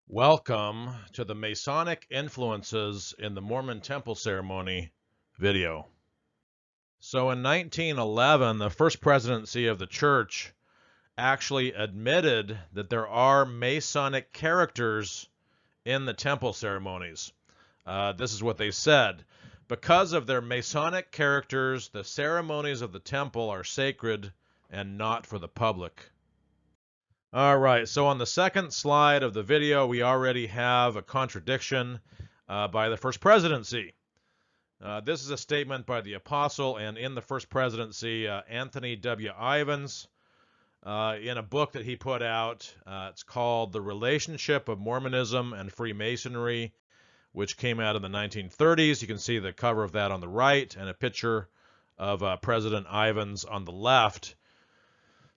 Welcome to the Masonic Influences in the Mormon Temple Ceremony video. So in 1911, the first presidency of the church actually admitted that there are Masonic characters in the temple ceremonies. This is what they said. Because of their Masonic characters, the ceremonies of the temple are sacred and not for the public. All right, so on the second slide of the video, we already have a contradiction by the first presidency. This is a statement by the apostle and in the first presidency, Anthony W. Ivins, in a book that he put out. It's called The Relationship of Mormonism and Freemasonry, which came out in the 1930s. You can see the cover of that on the right and a picture of President Ivins on the left.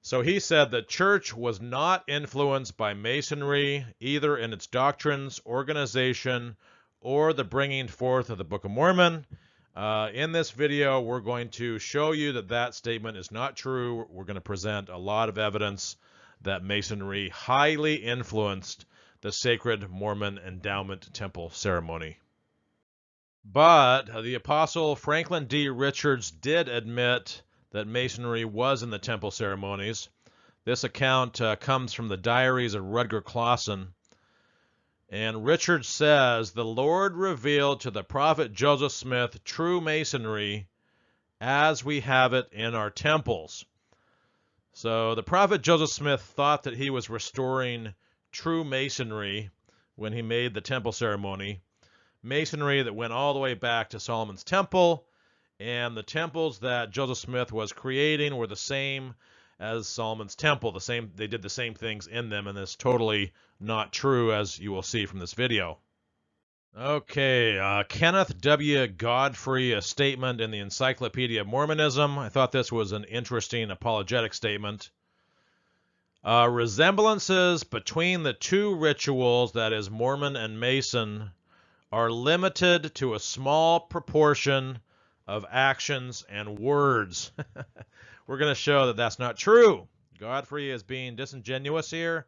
So he said the church was not influenced by Masonry, either in its doctrines, organization, or the bringing forth of the Book of Mormon. In this video, we're going to show you that that statement is not true. We're going to present a lot of evidence that Masonry highly influenced the sacred Mormon Endowment Temple Ceremony. But the Apostle Franklin D. Richards did admit that Masonry was in the temple ceremonies. This account comes from the diaries of Rutger Clausen. And Richards says, the Lord revealed to the prophet Joseph Smith true Masonry as we have it in our temples. So the prophet Joseph Smith thought that he was restoring true Masonry when he made the temple ceremony. Masonry that went all the way back to Solomon's temple. And the temples that Joseph Smith was creating were the same as Solomon's temple. They did the same things in them, and it's totally not true, as you will see from this video. Okay, Kenneth W. Godfrey, a statement in the Encyclopedia of Mormonism. I thought this was an interesting apologetic statement. Resemblances between the two rituals, that is Mormon and Mason, are limited to a small proportion of actions and words. We're going to show that that's not true. Godfrey is being disingenuous here.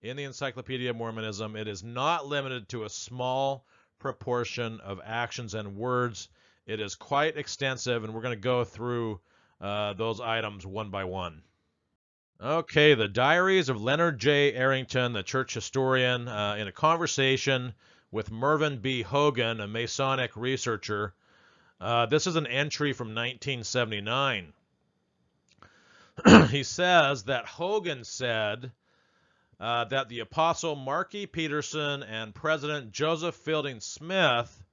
In the Encyclopedia of Mormonism, it is not limited to a small proportion of actions and words. It is quite extensive, and we're going to go through those items one by one. Okay, the diaries of Leonard J. Arrington, the church historian, in a conversation with Mervyn B. Hogan, a Masonic researcher. This is an entry from 1979. He says that Hogan said that the Apostle Marky Peterson and President Joseph Fielding Smith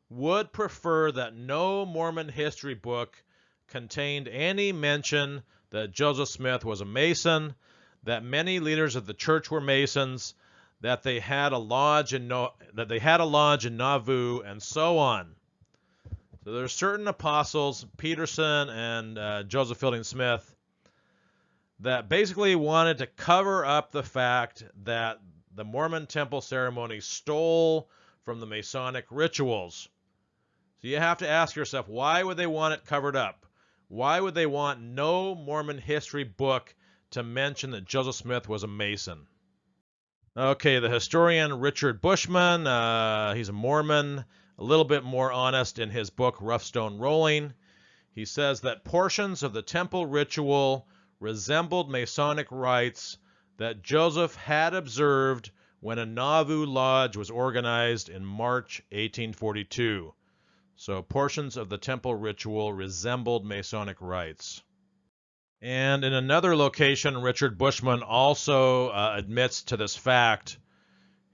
would prefer that no Mormon history book contained any mention that Joseph Smith was a Mason, that many leaders of the church were Masons, that they had a lodge in Nauvoo, and so on. So there are certain apostles, Peterson and Joseph Fielding Smith, that basically wanted to cover up the fact that the Mormon temple ceremony stole from the Masonic rituals. So you have to ask yourself, why would they want it covered up? Why would they want no Mormon history book to mention that Joseph Smith was a Mason? Okay, the historian Richard Bushman, he's a Mormon, a little bit more honest in his book, Rough Stone Rolling. He says that portions of the temple ritual resembled Masonic rites that Joseph had observed when a Nauvoo lodge was organized in March 1842. So portions of the temple ritual resembled Masonic rites. And in another location, Richard Bushman also admits to this fact.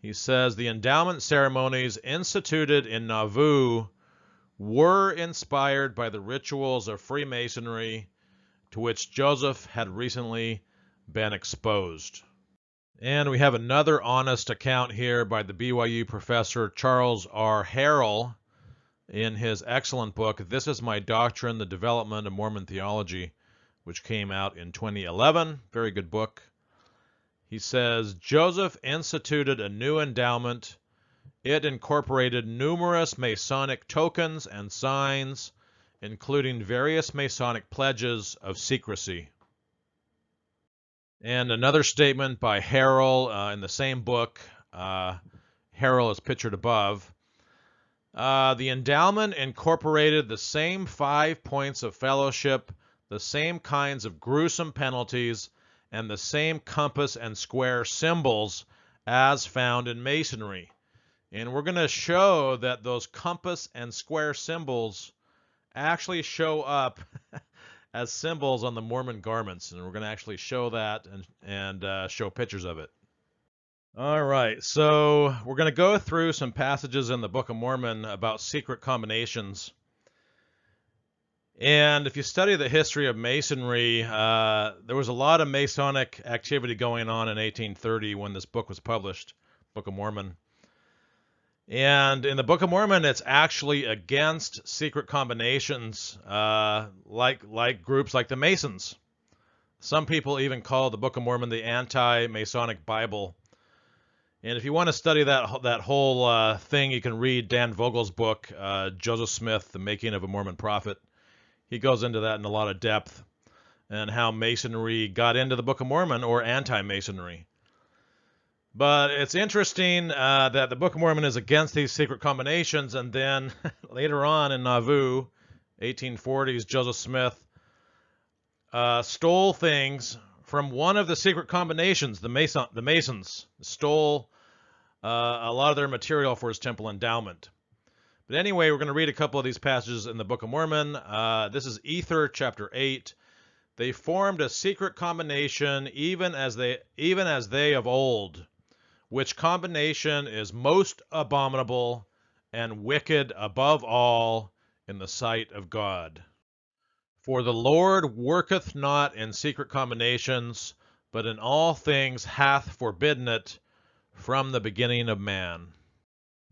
He says the endowment ceremonies instituted in Nauvoo were inspired by the rituals of Freemasonry to which Joseph had recently been exposed. And we have another honest account here by the BYU professor Charles R. Harrell in his excellent book, This Is My Doctrine, The Development of Mormon Theology, which came out in 2011. Very good book. He says, Joseph instituted a new endowment. It incorporated numerous Masonic tokens and signs, including various Masonic pledges of secrecy. And another statement by Harrell in the same book, Herald is pictured above. The endowment incorporated the same 5 points of fellowship, the same kinds of gruesome penalties, and the same compass and square symbols as found in Masonry. And we're going to show that those compass and square symbols actually show up as symbols on the Mormon garments. And we're going to actually show that and show pictures of it. All right, so we're going to go through some passages in the Book of Mormon about secret combinations. And if you study the history of Masonry, there was a lot of Masonic activity going on in 1830 when this book was published, Book of Mormon. And in the Book of Mormon, it's actually against secret combinations, like groups like the Masons. Some people even call the Book of Mormon the anti-Masonic Bible. And if you want to study that whole thing, you can read Dan Vogel's book, Joseph Smith, The Making of a Mormon Prophet. He goes into that in a lot of depth and how Masonry got into the Book of Mormon, or anti-Masonry. But it's interesting that the Book of Mormon is against these secret combinations, and then later on in Nauvoo, 1840s, Joseph Smith stole things from one of the secret combinations. The Masons stole a lot of their material for his temple endowment. But anyway, we're going to read a couple of these passages in the Book of Mormon. This is Ether, chapter 8. They formed a secret combination, even as they of old, which combination is most abominable and wicked above all in the sight of God. For the Lord worketh not in secret combinations, but in all things hath forbidden it from the beginning of man.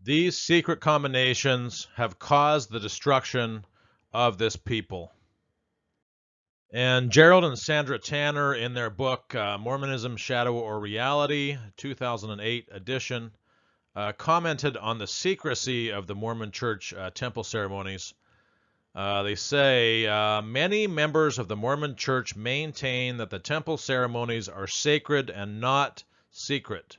These secret combinations have caused the destruction of this people. And Gerald and Sandra Tanner, in their book, Mormonism, Shadow or Reality, 2008 edition, commented on the secrecy of the Mormon Church temple ceremonies. They say, many members of the Mormon Church maintain that the temple ceremonies are sacred and not secret.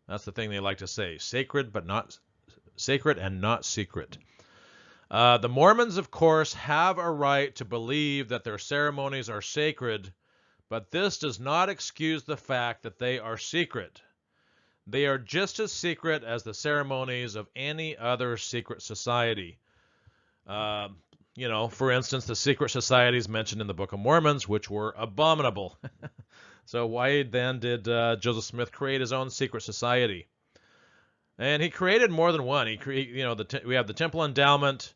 That's the thing they like to say, sacred and not secret. The Mormons, of course, have a right to believe that their ceremonies are sacred, but this does not excuse the fact that they are secret. They are just as secret as the ceremonies of any other secret society. For instance, the secret societies mentioned in the Book of Mormons, which were abominable. So why then did Joseph Smith create his own secret society? And he created more than one. We have the Temple Endowment,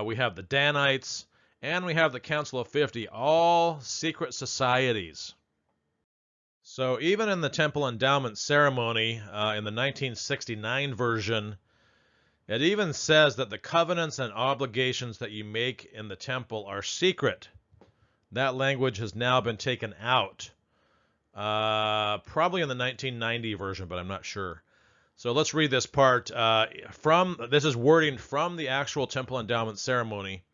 we have the Danites, and we have the Council of 50, all secret societies. So even in the Temple Endowment ceremony, in the 1969 version, it even says that the covenants and obligations that you make in the temple are secret. That language has now been taken out. Probably in the 1990 version, but I'm not sure. So let's read this part. This is wording from the actual Temple Endowment ceremony.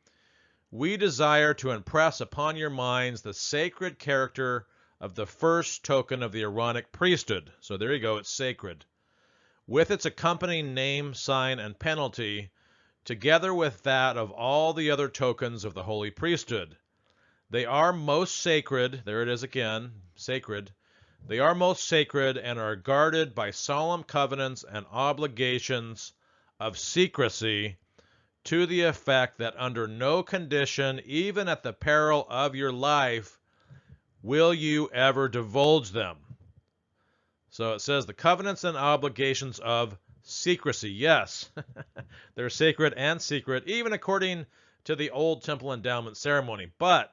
We desire to impress upon your minds the sacred character of the first token of the Aaronic priesthood. So there you go, it's sacred. With its accompanying name, sign, and penalty, together with that of all the other tokens of the holy priesthood. They are most sacred, there it is again, sacred. They are most sacred and are guarded by solemn covenants and obligations of secrecy, to the effect that under no condition, even at the peril of your life, will you ever divulge them. So it says the covenants and obligations of secrecy. Yes, they're sacred and secret, even according to the old Temple Endowment ceremony. But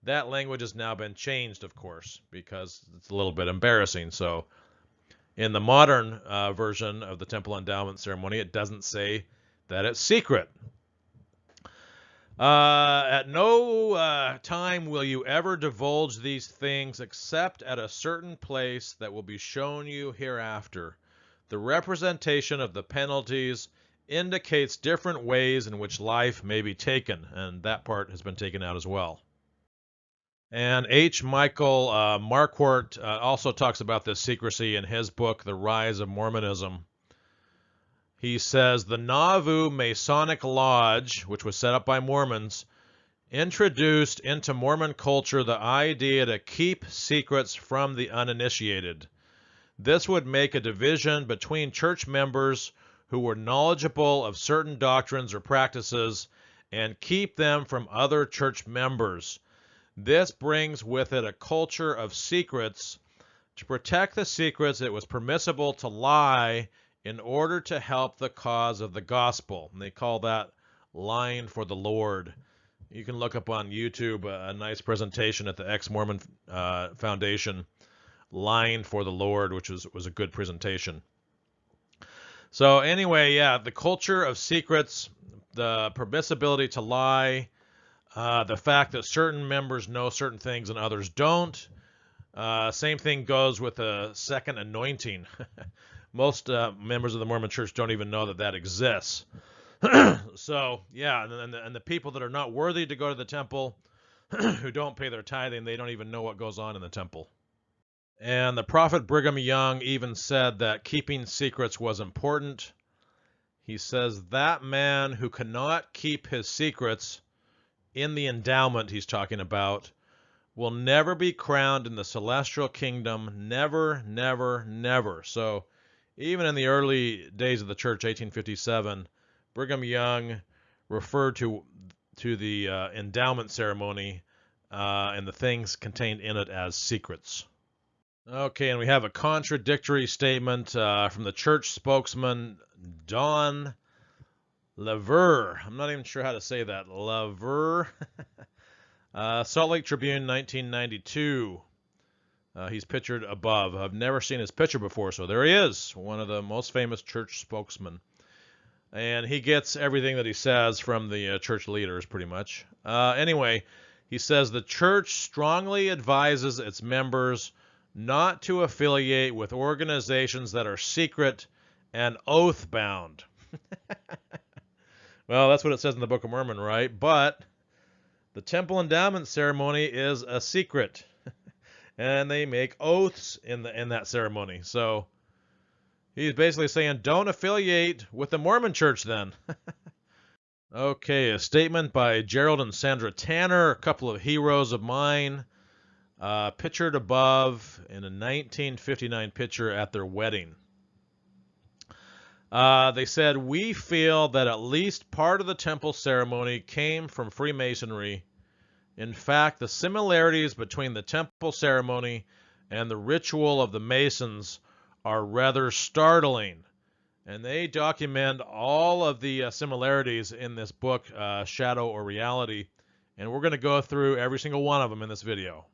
that language has now been changed, of course, because it's a little bit embarrassing. So in the modern version of the Temple Endowment ceremony, it doesn't say that it's secret. At no time will you ever divulge these things except at a certain place that will be shown you hereafter. The representation of the penalties indicates different ways in which life may be taken, and that part has been taken out as well. And H. Michael Marquardt also talks about this secrecy in his book, The Rise of Mormonism. He says, the Nauvoo Masonic Lodge, which was set up by Mormons, introduced into Mormon culture the idea to keep secrets from the uninitiated. This would make a division between church members who were knowledgeable of certain doctrines or practices and keep them from other church members. This brings with it a culture of secrets. To protect the secrets, it was permissible to lie in order to help the cause of the gospel. And they call that lying for the Lord. You can look up on YouTube a nice presentation at the Ex-Mormon Foundation, Lying for the Lord, which was a good presentation. So anyway, yeah, the culture of secrets, the permissibility to lie, the fact that certain members know certain things and others don't. Same thing goes with the second anointing. Most members of the Mormon Church don't even know that that exists. So, yeah, and the people that are not worthy to go to the temple, who don't pay their tithing, they don't even know what goes on in the temple. And the prophet Brigham Young even said that keeping secrets was important. He says that man who cannot keep his secrets in the endowment he's talking about will never be crowned in the celestial kingdom. Never, never, never. So even in the early days of the church, 1857, Brigham Young referred to the endowment ceremony and the things contained in it as secrets. Okay, and we have a contradictory statement from the church spokesman, Don Lever. I'm not even sure how to say that. Lever. Salt Lake Tribune, 1992. He's pictured above. I've never seen his picture before, so there he is, one of the most famous church spokesmen. And he gets everything that he says from the church leaders, pretty much. Anyway, he says the church strongly advises its members not to affiliate with organizations that are secret and oath-bound. Well, that's what it says in the Book of Mormon, right? But the temple endowment ceremony is a secret, and they make oaths in that ceremony. So he's basically saying, don't affiliate with the Mormon Church then. Okay, a statement by Gerald and Sandra Tanner, a couple of heroes of mine, pictured above in a 1959 picture at their wedding. They said, we feel that at least part of the temple ceremony came from Freemasonry. In fact, the similarities between the temple ceremony and the ritual of the Masons are rather startling. And they document all of the similarities in this book, Shadow or Reality. And we're going to go through every single one of them in this video.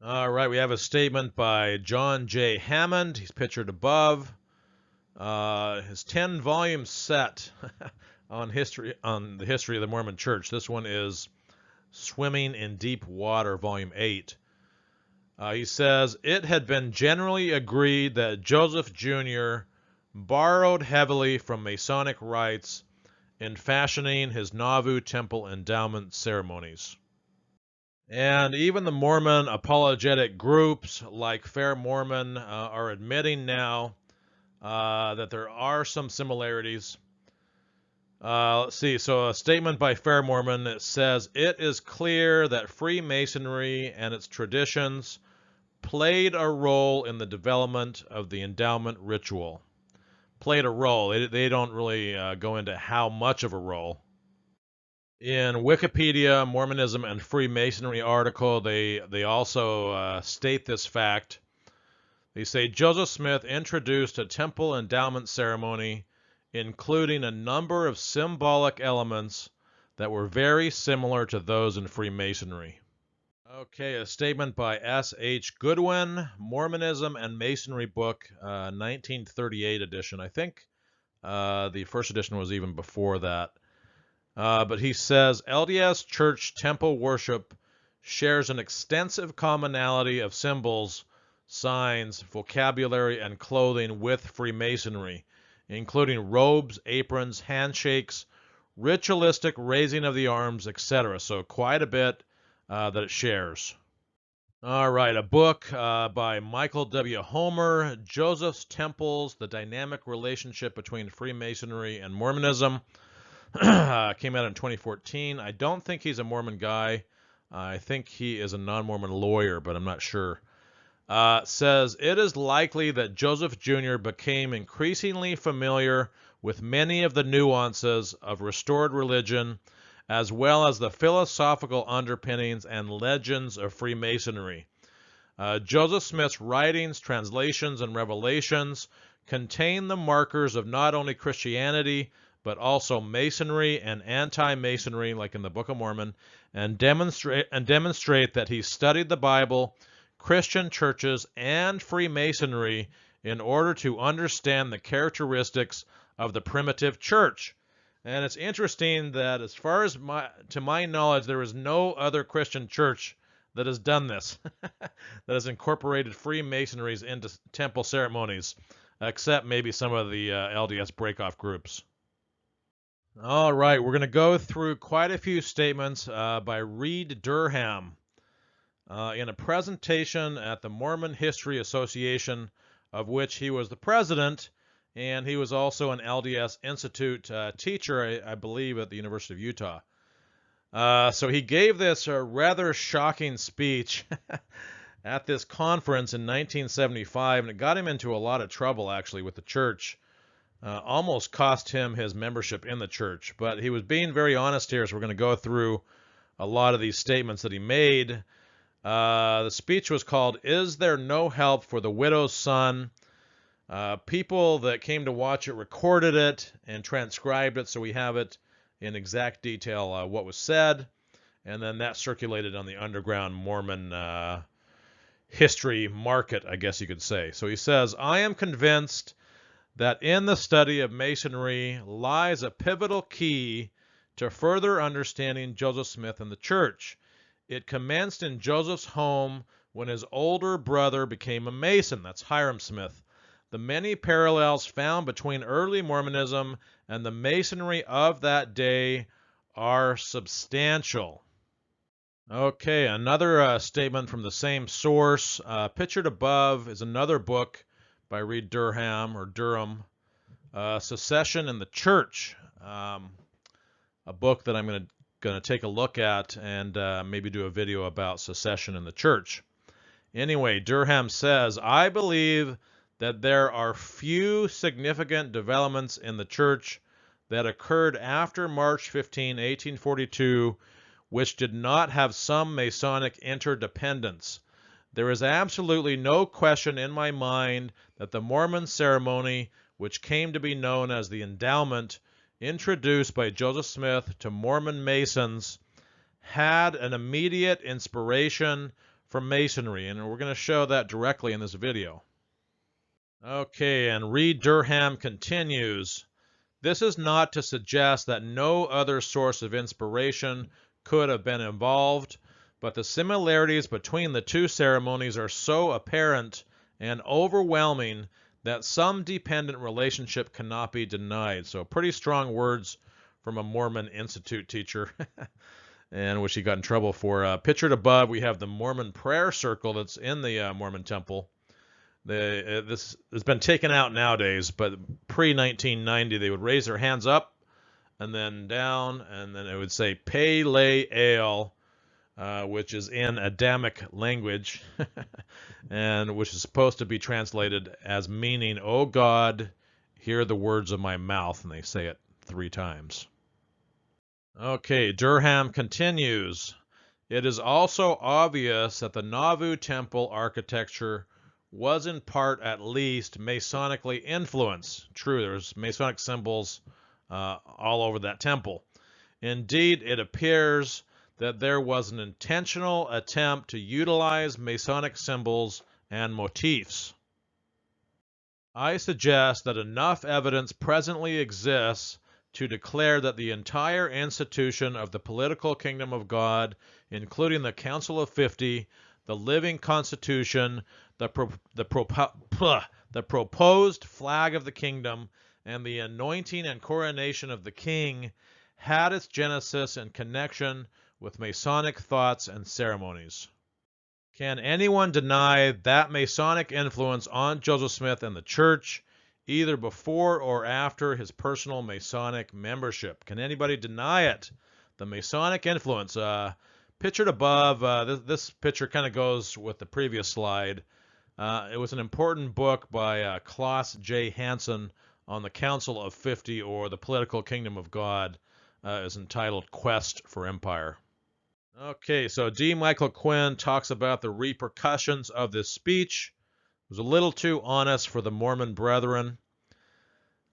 All right, we have a statement by John J. Hammond. He's pictured above. His 10-volume set on the history of the Mormon Church. This one is Swimming in Deep Water, Volume 8. He says, it had been generally agreed that Joseph Jr. borrowed heavily from Masonic rites in fashioning his Nauvoo Temple endowment ceremonies. And even the Mormon apologetic groups like Fair Mormon are admitting now that there are some similarities. Let's see. So a statement by Fair Mormon that says, it is clear that Freemasonry and its traditions played a role in the development of the endowment ritual. Played a role. They don't really go into how much of a role. In Wikipedia, Mormonism and Freemasonry article, they also state this fact. They say Joseph Smith introduced a temple endowment ceremony including a number of symbolic elements that were very similar to those in Freemasonry. Okay, a statement by S.H. Goodwin, Mormonism and Masonry book, 1938 edition. I think the first edition was even before that. But he says, LDS Church temple worship shares an extensive commonality of symbols, signs, vocabulary, and clothing with Freemasonry, including robes, aprons, handshakes, ritualistic raising of the arms, etc. So quite a bit that it shares. All right, a book by Michael W. Homer, Joseph's Temples, The Dynamic Relationship Between Freemasonry and Mormonism. Came out in 2014. I don't think he's a Mormon guy. I think he is a non-Mormon lawyer, but I'm not sure. Says, it is likely that Joseph Jr. became increasingly familiar with many of the nuances of restored religion, as well as the philosophical underpinnings and legends of Freemasonry. Joseph Smith's writings, translations, and revelations contain the markers of not only Christianity, but also Masonry and anti-Masonry, like in the Book of Mormon, and demonstrate that he studied the Bible, Christian churches, and Freemasonry in order to understand the characteristics of the primitive church. And it's interesting that, as far as to my knowledge, there is no other Christian church that has done this, that has incorporated Freemasonries into temple ceremonies, except maybe some of the LDS breakoff groups. All right, we're going to go through quite a few statements by Reed Durham in a presentation at the Mormon History Association, of which he was the president, and he was also an LDS Institute teacher, I believe, at the University of Utah. So he gave this rather shocking speech at this conference in 1975, and it got him into a lot of trouble, actually, with the church. Almost cost him his membership in the church. But he was being very honest here, so we're going to go through a lot of these statements that he made. The speech was called, "Is There No Help for the Widow's Son?" People that came to watch it recorded it and transcribed it, so we have it in exact detail what was said, and then that circulated on the underground Mormon history market, I guess you could say. So he says, "I am convinced that in the study of Masonry lies a pivotal key to further understanding Joseph Smith and the church. It commenced in Joseph's home when his older brother became a Mason." That's Hiram Smith. "The many parallels found between early Mormonism and the Masonry of that day are substantial." Okay, another statement from the same source. Pictured above is another book by Reed Durham, or Durham, Secession in the Church, a book that I'm going to take a look at and maybe do a video about secession in the church. Anyway, Durham says, "I believe that there are few significant developments in the church that occurred after March 15, 1842, which did not have some Masonic interdependence. There is absolutely no question in my mind that the Mormon Ceremony, which came to be known as the Endowment, introduced by Joseph Smith to Mormon Masons, had an immediate inspiration from Masonry." And we're going to show that directly in this video. Okay, and Reed Durham continues, "This is not to suggest that no other source of inspiration could have been involved, but the similarities between the two ceremonies are so apparent and overwhelming that some dependent relationship cannot be denied." So pretty strong words from a Mormon Institute teacher, and which he got in trouble for. Pictured above, we have the Mormon prayer circle that's in the Mormon temple. This has been taken out nowadays, but pre-1990, they would raise their hands up and then down, and then it would say Pele Ale, which is in Adamic language, and which is supposed to be translated as meaning, "Oh God, hear the words of my mouth," and they say it 3 times. Okay, Durham continues, "It is also obvious that the Nauvoo temple architecture was in part, at least, Masonically influenced." True, there's Masonic symbols all over that temple. "Indeed, it appears that there was an intentional attempt to utilize Masonic symbols and motifs. I suggest that enough evidence presently exists to declare that the entire institution of the political kingdom of God, including the Council of 50, the living constitution, the proposed flag of the kingdom, and the anointing and coronation of the king, had its genesis and connection with Masonic thoughts and ceremonies." Can anyone deny that Masonic influence on Joseph Smith and the church, either before or after his personal Masonic membership? Can anybody deny it? The Masonic influence. Pictured above, this picture kind of goes with the previous slide. It was an important book by Klaus J. Hansen on the Council of 50, or the Political Kingdom of God. Is entitled Quest for Empire. Okay, so D. Michael Quinn talks about the repercussions of this speech. It was a little too honest for the Mormon brethren.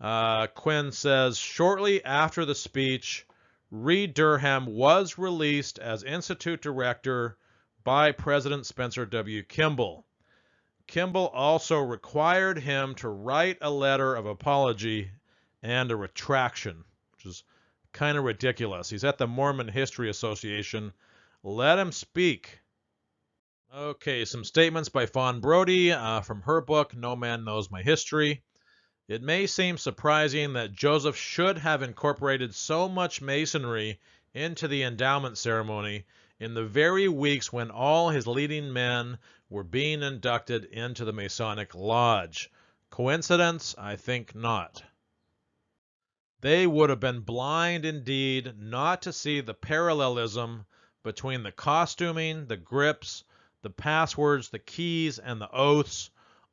Quinn says, shortly after the speech, Reed Durham was released as Institute Director by President Spencer W. Kimball. Kimball also required him to write a letter of apology and a retraction, which is kind of ridiculous. He's at the Mormon History Association. Let him speak. Okay, some statements by Fawn Brody from her book, No Man Knows My History. It may seem surprising that Joseph should have incorporated so much Masonry into the endowment ceremony in the very weeks when all his leading men were being inducted into the Masonic Lodge. Coincidence? I think not. They would have been blind indeed not to see the parallelism between the costuming, the grips, the passwords, the keys, and the oaths,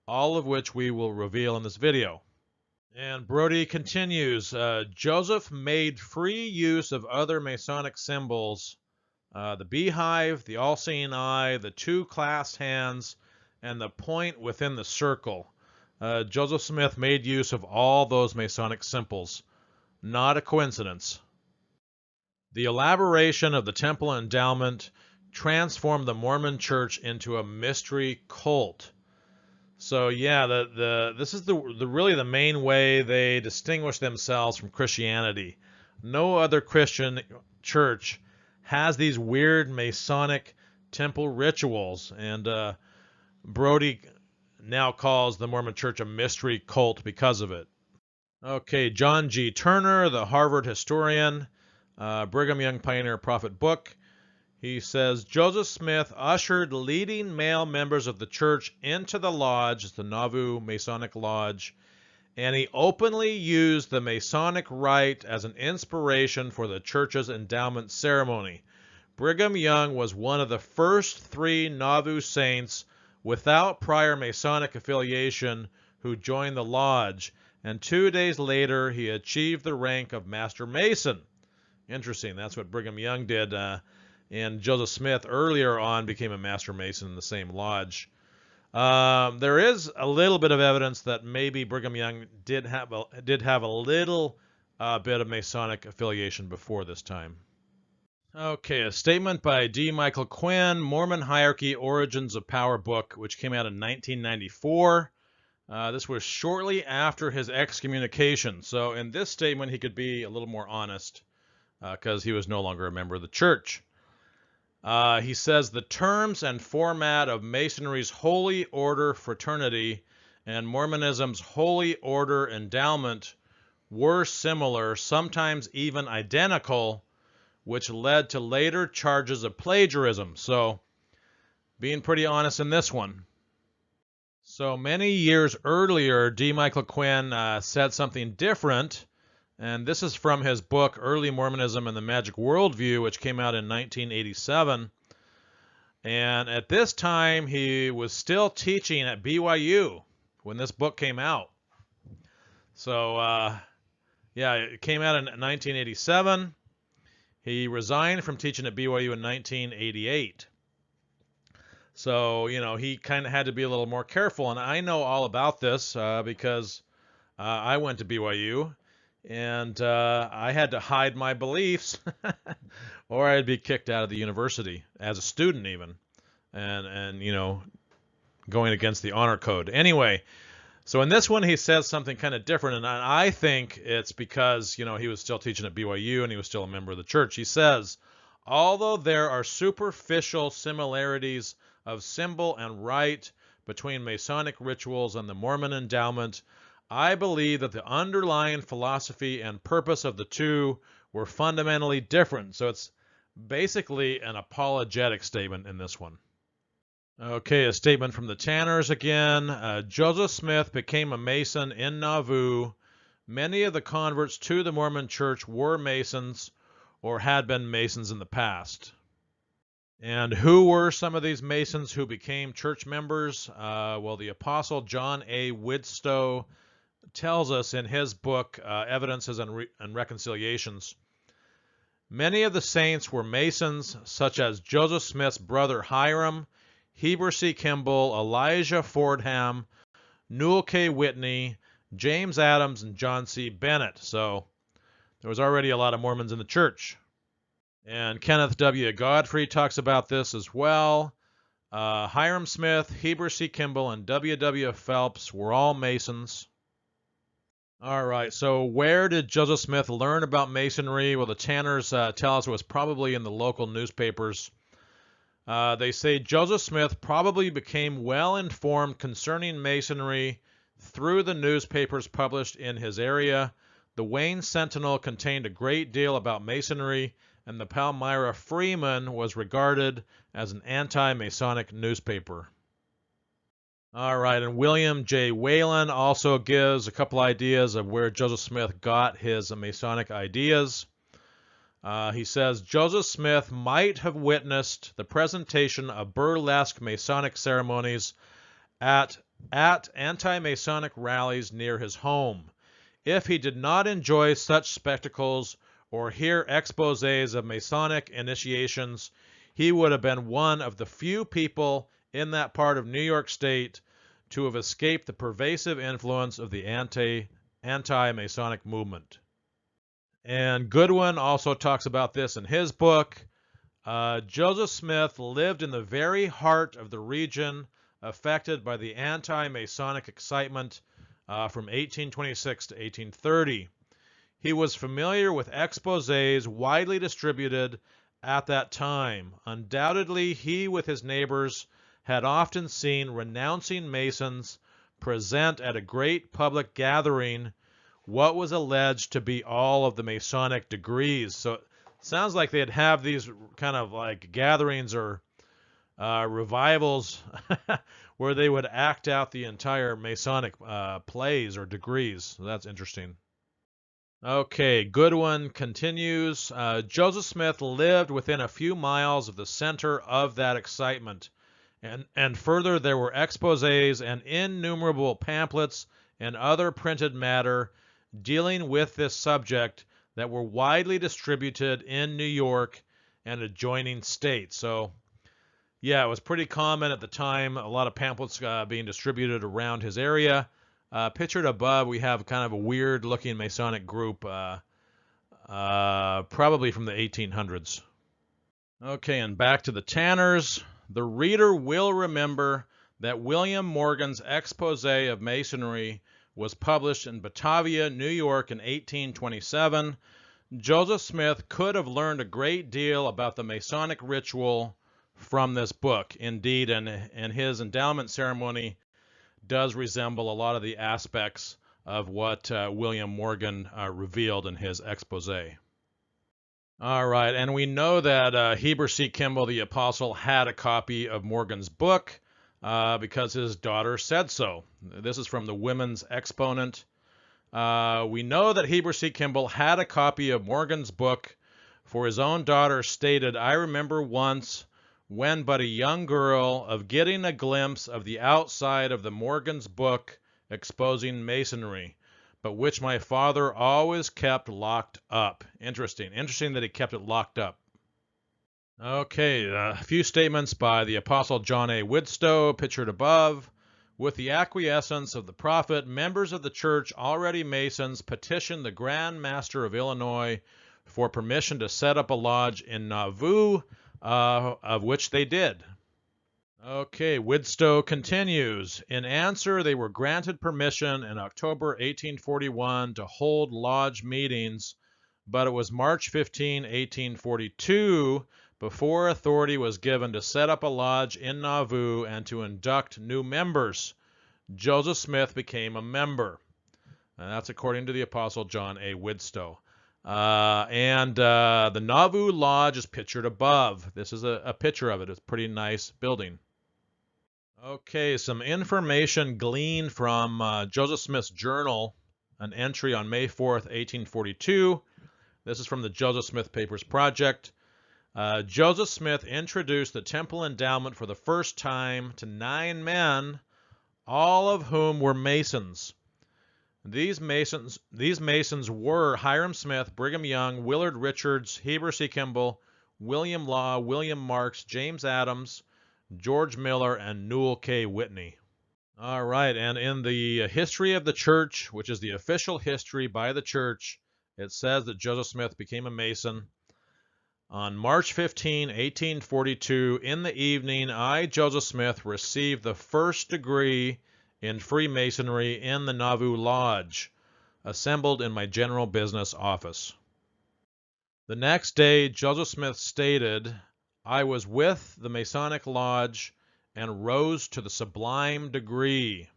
all of which we will reveal in this video. And Brody continues, Joseph made free use of other Masonic symbols, the beehive, the all-seeing eye, the two clasped hands, and the point within the circle. Joseph Smith made use of all those Masonic symbols. Not a coincidence. The elaboration of the temple endowment transformed the Mormon Church into a mystery cult. So yeah, this is really the main way they distinguish themselves from Christianity. No other Christian church has these weird Masonic temple rituals, and Brody now calls the Mormon Church a mystery cult because of it. Okay, John G. Turner, the Harvard historian, Brigham Young Pioneer Prophet book. He says, Joseph Smith ushered leading male members of the church into the lodge, the Nauvoo Masonic Lodge, and he openly used the Masonic rite as an inspiration for the church's endowment ceremony. Brigham Young was one of the first 3 Nauvoo saints without prior Masonic affiliation who joined the lodge, and 2 days later he achieved the rank of Master Mason. Interesting, that's what Brigham Young did, and Joseph Smith earlier on became a Master Mason in the same lodge. There is a little bit of evidence that maybe Brigham Young did have a little bit of Masonic affiliation before this time. Okay, a statement by D. Michael Quinn, Mormon Hierarchy, Origins of Power book, which came out in 1994. This was shortly after his excommunication. So in this statement, he could be a little more honest because he was no longer a member of the church. He says the terms and format of Masonry's Holy Order Fraternity and Mormonism's Holy Order Endowment were similar, sometimes even identical, which led to later charges of plagiarism. So, being pretty honest in this one. So many years earlier, D. Michael Quinn said something different, and this is from his book, Early Mormonism and the Magic Worldview, which came out in 1987. And at this time, he was still teaching at BYU when this book came out. So, yeah, it came out in 1987. He resigned from teaching at BYU in 1988. So, you know, he kind of had to be a little more careful. And I know all about this because I went to BYU. And I had to hide my beliefs or I'd be kicked out of the university as a student even. And you know, going against the honor code. Anyway, so in this one he says something kind of different, and I think it's because, you know, he was still teaching at BYU and he was still a member of the church. He says, although there are superficial similarities of symbol and rite between Masonic rituals and the Mormon endowment, I believe that the underlying philosophy and purpose of the two were fundamentally different. So it's basically an apologetic statement in this one. Okay, a statement from the Tanners again. Joseph Smith became a Mason in Nauvoo. Many of the converts to the Mormon Church were Masons or had been Masons in the past. And who were some of these Masons who became church members? Well, the Apostle John A. Widstow tells us in his book, Evidences and Reconciliations. Many of the saints were Masons, such as Joseph Smith's brother Hiram, Heber C. Kimball, Elijah Fordham, Newell K. Whitney, James Adams, and John C. Bennett. So there was already a lot of Mormons in the church. And Kenneth W. Godfrey talks about this as well. Hiram Smith, Heber C. Kimball, and W. W. Phelps were all Masons. All right, so where did Joseph Smith learn about Masonry? Well, the Tanners tell us it was probably in the local newspapers. They say Joseph Smith probably became well informed concerning Masonry through the newspapers published in his area. The Wayne Sentinel contained a great deal about Masonry, and the Palmyra Freeman was regarded as an anti-Masonic newspaper. All right, and William J. Whalen also gives a couple ideas of where Joseph Smith got his Masonic ideas. He says Joseph Smith might have witnessed the presentation of burlesque Masonic ceremonies at anti-Masonic rallies near his home. If he did not enjoy such spectacles or hear exposés of Masonic initiations, he would have been one of the few people in that part of New York State to have escaped the pervasive influence of the anti-Masonic movement. And Goodwin also talks about this in his book. Joseph Smith lived in the very heart of the region affected by the anti-Masonic excitement from 1826 to 1830. He was familiar with exposés widely distributed at that time. Undoubtedly, he with his neighbors had often seen renouncing Masons present at a great public gathering what was alleged to be all of the Masonic degrees. So it sounds like they'd have these kind of like gatherings or revivals where they would act out the entire Masonic plays or degrees. So that's interesting. Okay, Goodwin continues. Joseph Smith lived within a few miles of the center of that excitement. And further, there were exposés and innumerable pamphlets and other printed matter dealing with this subject that were widely distributed in New York and adjoining states. So, yeah, it was pretty common at the time, a lot of pamphlets being distributed around his area. Pictured above, we have kind of a weird-looking Masonic group, probably from the 1800s. Okay, and back to the Tanners. The reader will remember that William Morgan's expose of Masonry was published in Batavia, New York in 1827. Joseph Smith could have learned a great deal about the Masonic ritual from this book. Indeed, and his endowment ceremony does resemble a lot of the aspects of what William Morgan revealed in his expose. All right, and we know that Heber C. Kimball, the apostle, had a copy of Morgan's book because his daughter said so. This is from the Women's Exponent. We know that Heber C. Kimball had a copy of Morgan's book, for his own daughter stated, "I remember once, when but a young girl, of getting a glimpse of the outside of the Morgan's book exposing Masonry, but which my father always kept locked up." Interesting. Interesting that he kept it locked up. Okay, a few statements by the Apostle John A. Widstow, pictured above. With the acquiescence of the prophet, members of the church, already Masons, petitioned the Grand Master of Illinois for permission to set up a lodge in Nauvoo, of which they did. Okay, Widstow continues. In answer, they were granted permission in October 1841 to hold lodge meetings, but it was March 15, 1842, before authority was given to set up a lodge in Nauvoo and to induct new members. Joseph Smith became a member. And that's according to the Apostle John A. Widstow. The Nauvoo Lodge is pictured above. This is a picture of it. It's a pretty nice building. Okay, some information gleaned from Joseph Smith's journal, an entry on May 4th, 1842. This is from the Joseph Smith Papers Project. Joseph Smith introduced the temple endowment for the first time to 9 men, all of whom were Masons. These Masons were Hiram Smith, Brigham Young, Willard Richards, Heber C. Kimball, William Law, William Marks, James Adams, George Miller, and Newell K. Whitney. All right, and in the history of the church, which is the official history by the church, it says that Joseph Smith became a Mason. On March 15, 1842, in the evening, I, Joseph Smith, received the first degree in Freemasonry in the Nauvoo Lodge, assembled in my general business office. The next day, Joseph Smith stated, I was with the Masonic Lodge and rose to the sublime degree.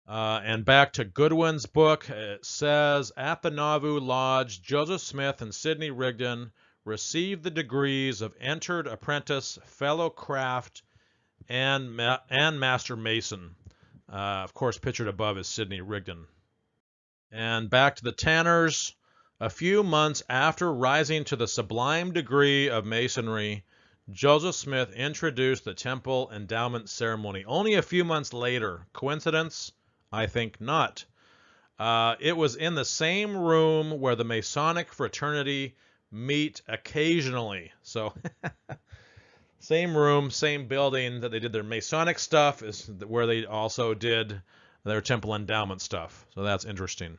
And back to Goodwin's book, it says, at the Nauvoo Lodge, Joseph Smith and Sidney Rigdon received the degrees of entered apprentice, fellow craft, and master mason. Of course, pictured above is Sidney Rigdon. And back to the Tanners. A few months after rising to the sublime degree of Masonry, Joseph Smith introduced the Temple Endowment Ceremony. Only a few months later. Coincidence? I think not. It was in the same room where the Masonic fraternity meet occasionally. So, same room, same building that they did their Masonic stuff is where they also did their Temple Endowment stuff. So that's interesting.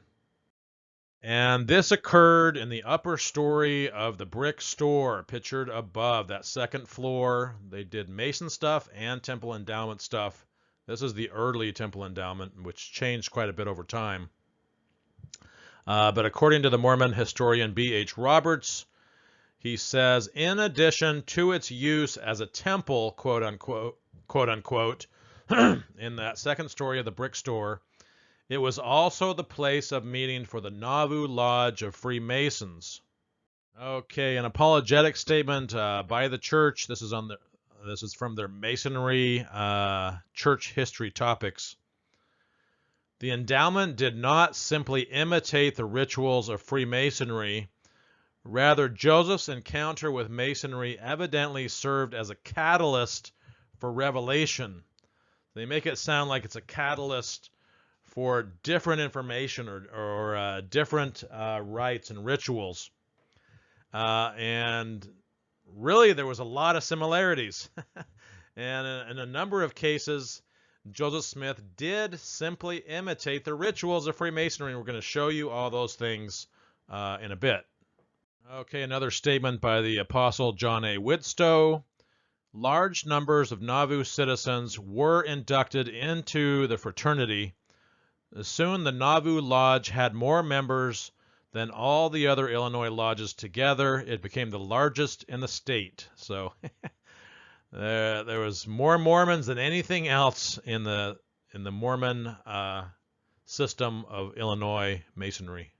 And this occurred in the upper story of the brick store, pictured above, that second floor. They did Mason stuff and Temple Endowment stuff. This is the early Temple Endowment, which changed quite a bit over time. But according to the Mormon historian B.H. Roberts, he says, in addition to its use as a temple, quote unquote, in that second story of the brick store, it was also the place of meeting for the Nauvoo Lodge of Freemasons. Okay, an apologetic statement by the church. This is from their Masonry church history topics. The endowment did not simply imitate the rituals of Freemasonry. Rather, Joseph's encounter with Masonry evidently served as a catalyst for revelation. They make it sound like it's a catalyst for different information or different rites and rituals. And really, there was a lot of similarities. And in a number of cases, Joseph Smith did simply imitate the rituals of Freemasonry. We're going to show you all those things in a bit. Okay, another statement by the Apostle John A. Widstow. Large numbers of Nauvoo citizens were inducted into the fraternity. Soon the Nauvoo Lodge had more members than all the other Illinois lodges together. It became the largest in the state. So there was more Mormons than anything else in the Mormon system of Illinois Masonry.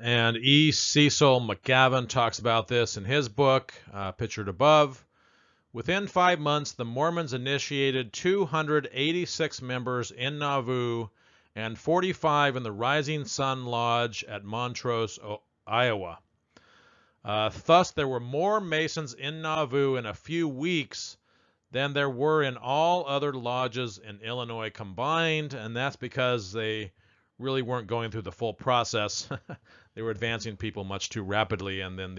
And E. Cecil McGavin talks about this in his book, pictured above. Within 5 months, the Mormons initiated 286 members in Nauvoo and 45 in the Rising Sun Lodge at Montrose, Iowa. Thus, there were more Masons in Nauvoo in a few weeks than there were in all other lodges in Illinois combined, and that's because they really weren't going through the full process. They were advancing people much too rapidly, and then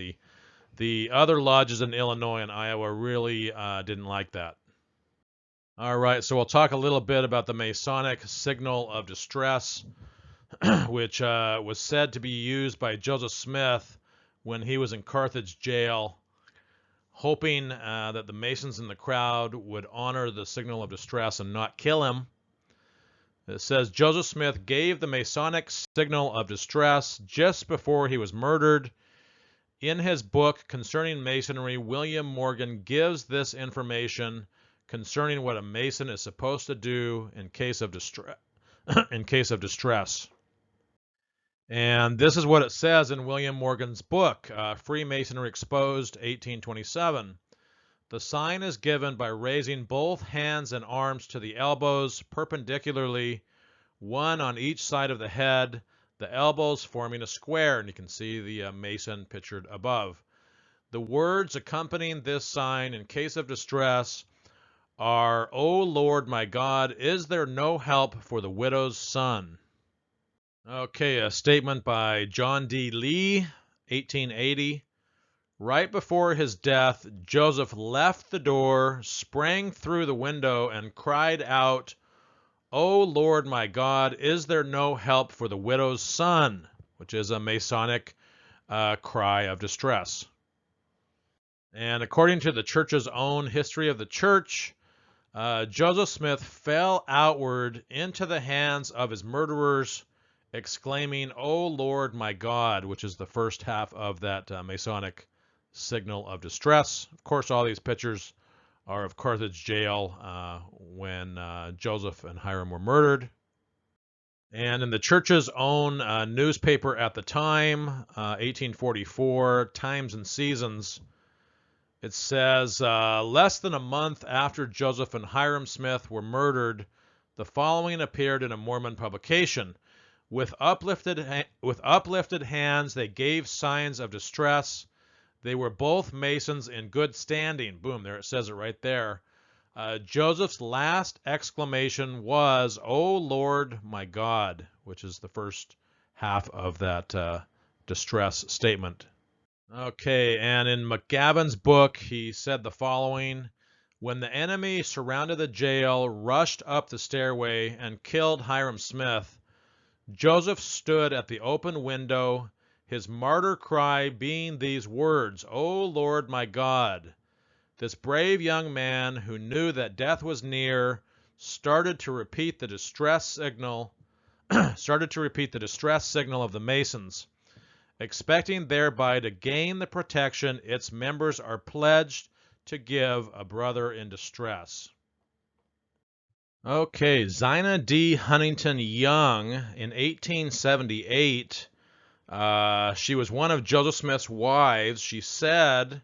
the other lodges in Illinois and Iowa really didn't like that. All right, so we'll talk a little bit about the Masonic signal of distress, which was said to be used by Joseph Smith when he was in Carthage jail, hoping that the Masons in the crowd would honor the signal of distress and not kill him. It says, Joseph Smith gave the Masonic signal of distress just before he was murdered. In his book concerning Masonry, William Morgan gives this information concerning what a Mason is supposed to do in case of distress. And this is what it says in William Morgan's book, Freemasonry Exposed, 1827. The sign is given by raising both hands and arms to the elbows perpendicularly, one on each side of the head, the elbows forming a square, and you can see the Mason pictured above. The words accompanying this sign in case of distress are, "O Lord my God, is there no help for the widow's son?" Okay, a statement by John D. Lee, 1880. Right before his death, Joseph left the door, sprang through the window, and cried out, "O Lord my God, is there no help for the widow's son?" which is a Masonic cry of distress. And according to the church's own history of the church, Joseph Smith fell outward into the hands of his murderers, exclaiming, "O Lord my God," which is the first half of that Masonic signal of distress. Of course, all these pictures are of Carthage jail when Joseph and Hiram were murdered. And in the church's own newspaper at the time, 1844, Times and Seasons, it says, less than a month after Joseph and Hiram Smith were murdered, the following appeared in a Mormon publication. With uplifted hands, they gave signs of distress. They were both Masons in good standing. Boom, there it says it right there. Joseph's last exclamation was, "O Lord my God," which is the first half of that distress statement. Okay, and in McGavin's book, he said the following: when the enemy surrounded the jail, rushed up the stairway, and killed Hiram Smith, Joseph stood at the open window, his martyr cry being these words, "O Lord my God." This brave young man, who knew that death was near, started to repeat the distress signal of the Masons, expecting thereby to gain the protection its members are pledged to give a brother in distress. Okay, Zina D. Huntington Young in 1878, she was one of Joseph Smith's wives. She said,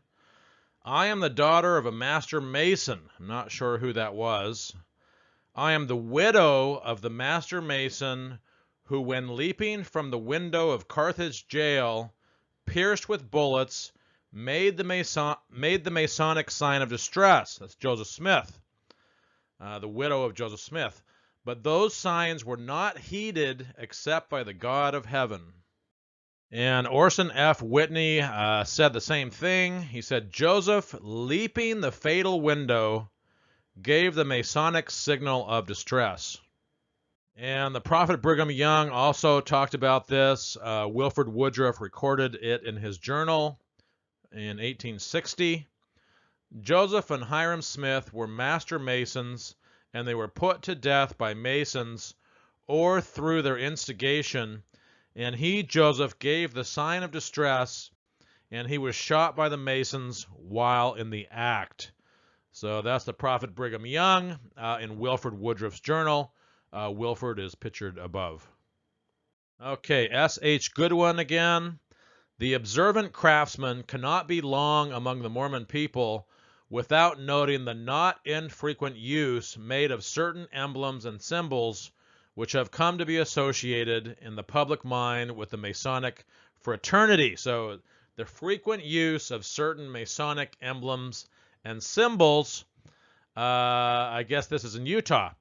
"I am the daughter of a master mason." I'm not sure who that was. "I am the widow of the master mason who, when leaping from the window of Carthage jail, pierced with bullets, made the Masonic sign of distress." That's Joseph Smith, the widow of Joseph Smith. "But those signs were not heeded except by the God of heaven." And Orson F. Whitney said the same thing. He said, "Joseph, leaping the fatal window, gave the Masonic signal of distress." And the Prophet Brigham Young also talked about this. Wilford Woodruff recorded it in his journal in 1860. "Joseph and Hiram Smith were master Masons, and they were put to death by Masons or through their instigation, and he, Joseph, gave the sign of distress, and he was shot by the Masons while in the act." So that's the Prophet Brigham Young in Wilford Woodruff's journal. Wilford is pictured above. Okay, S.H. Goodwin again. "The observant craftsman cannot be long among the Mormon people without noting the not infrequent use made of certain emblems and symbols which have come to be associated in the public mind with the Masonic fraternity." So the frequent use of certain Masonic emblems and symbols, I guess this is in Utah.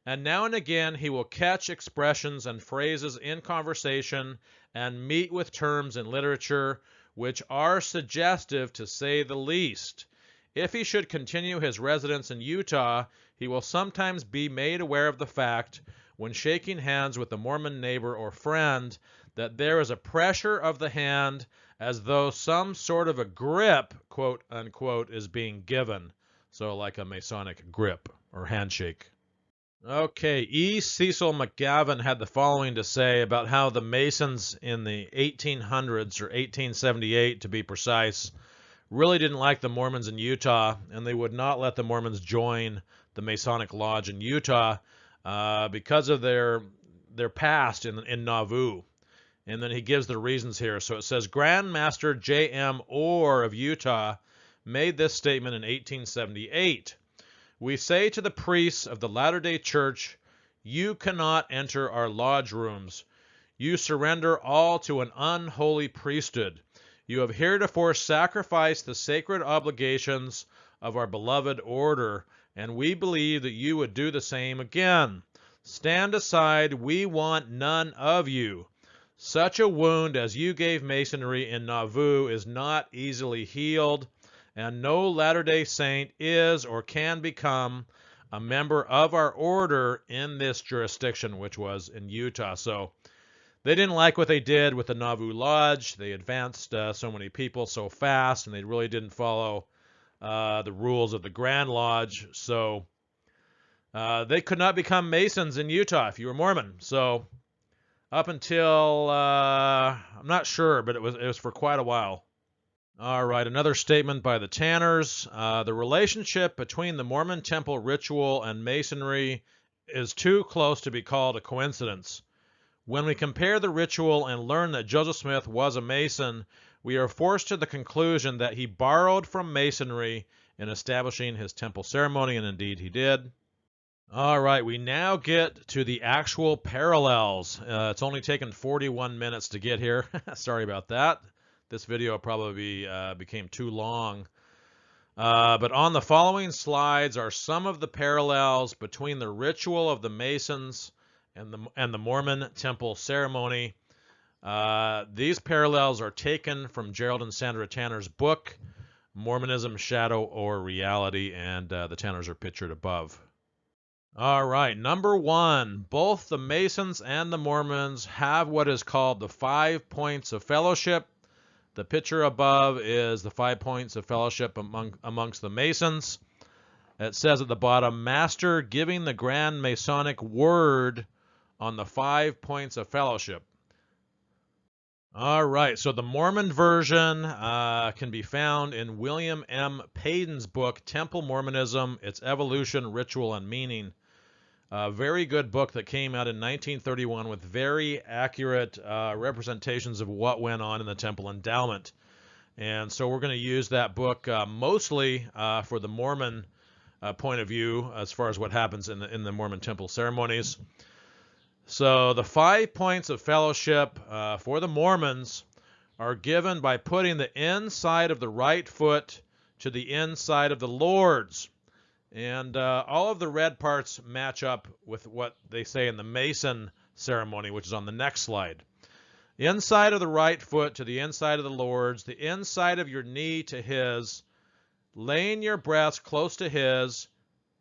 "And now and again he will catch expressions and phrases in conversation and meet with terms in literature which are suggestive, to say the least. If he should continue his residence in Utah, he will sometimes be made aware of the fact, when shaking hands with a Mormon neighbor or friend, that there is a pressure of the hand as though some sort of a grip, quote unquote, is being given." So like a Masonic grip or handshake. Okay, E. Cecil McGavin had the following to say about how the Masons in the 1800s, or 1878 to be precise, really didn't like the Mormons in Utah, and they would not let the Mormons join the Masonic Lodge in Utah because of their past in Nauvoo. And then he gives the reasons here. So it says, Grand Master J.M. Orr of Utah made this statement in 1878. We say to the priests of the Latter-day Church, you cannot enter our lodge rooms. You surrender all to an unholy priesthood. You have heretofore sacrificed the sacred obligations of our beloved order, and we believe that you would do the same again. Stand aside, we want none of you. Such a wound as you gave Masonry in Nauvoo is not easily healed, and no Latter-day Saint is or can become a member of our order in this jurisdiction, which was in Utah. So they didn't like what they did with the Nauvoo Lodge. They advanced so many people so fast, and they really didn't follow the rules of the Grand Lodge. So they could not become Masons in Utah if you were Mormon. So up until, I'm not sure, but it was for quite a while. All right, another statement by the Tanners. The relationship between the Mormon temple ritual and Masonry is too close to be called a coincidence. When we compare the ritual and learn that Joseph Smith was a Mason, we are forced to the conclusion that he borrowed from Masonry in establishing his temple ceremony, and indeed he did. All right, we now get to the actual parallels. It's only taken 41 minutes to get here. Sorry about that. This video probably became too long. But on the following slides are some of the parallels between the ritual of the Masons and the Mormon Temple Ceremony. These parallels are taken from Gerald and Sandra Tanner's book, Mormonism, Shadow or Reality, and the Tanners are pictured above. All right, number one, both the Masons and the Mormons have what is called the 5 points of fellowship. The picture above is the 5 points of fellowship amongst the Masons. It says at the bottom, Master giving the Grand Masonic word on the 5 points of fellowship. All right, so the Mormon version can be found in William M. Payden's book, Temple Mormonism, Its Evolution, Ritual, and Meaning. A very good book that came out in 1931 with very accurate representations of what went on in the temple endowment. And so we're going to use that book mostly for the Mormon point of view as far as what happens in the Mormon temple ceremonies. So the 5 points of fellowship for the Mormons are given by putting the inside of the right foot to the inside of the Lord's. And all of the red parts match up with what they say in the Mason ceremony, which is on the next slide. The inside of the right foot to the inside of the Lord's, the inside of your knee to his, laying your breast close to his,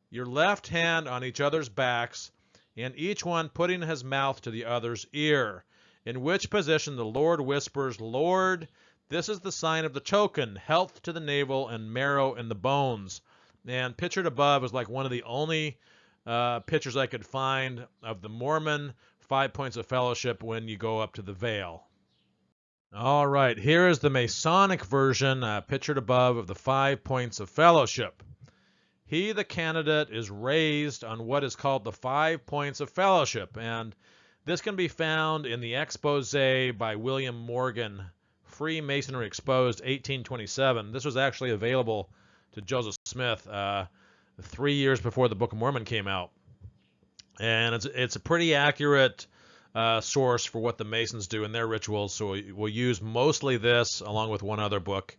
your left hand on each other's backs, and each one putting his mouth to the other's ear, in which position the Lord whispers, Lord, this is the sign of the token, health to the navel and marrow in the bones. And pictured above is like one of the only pictures I could find of the Mormon 5 points of fellowship when you go up to the veil. All right, here is the Masonic version pictured above of the 5 points of fellowship. He, the candidate, is raised on what is called the 5 points of fellowship, and this can be found in the expose by William Morgan, Freemasonry Exposed, 1827. This was actually available to Joseph Smith 3 years before the Book of Mormon came out. And it's a pretty accurate source for what the Masons do in their rituals, so we'll use mostly this along with one other book.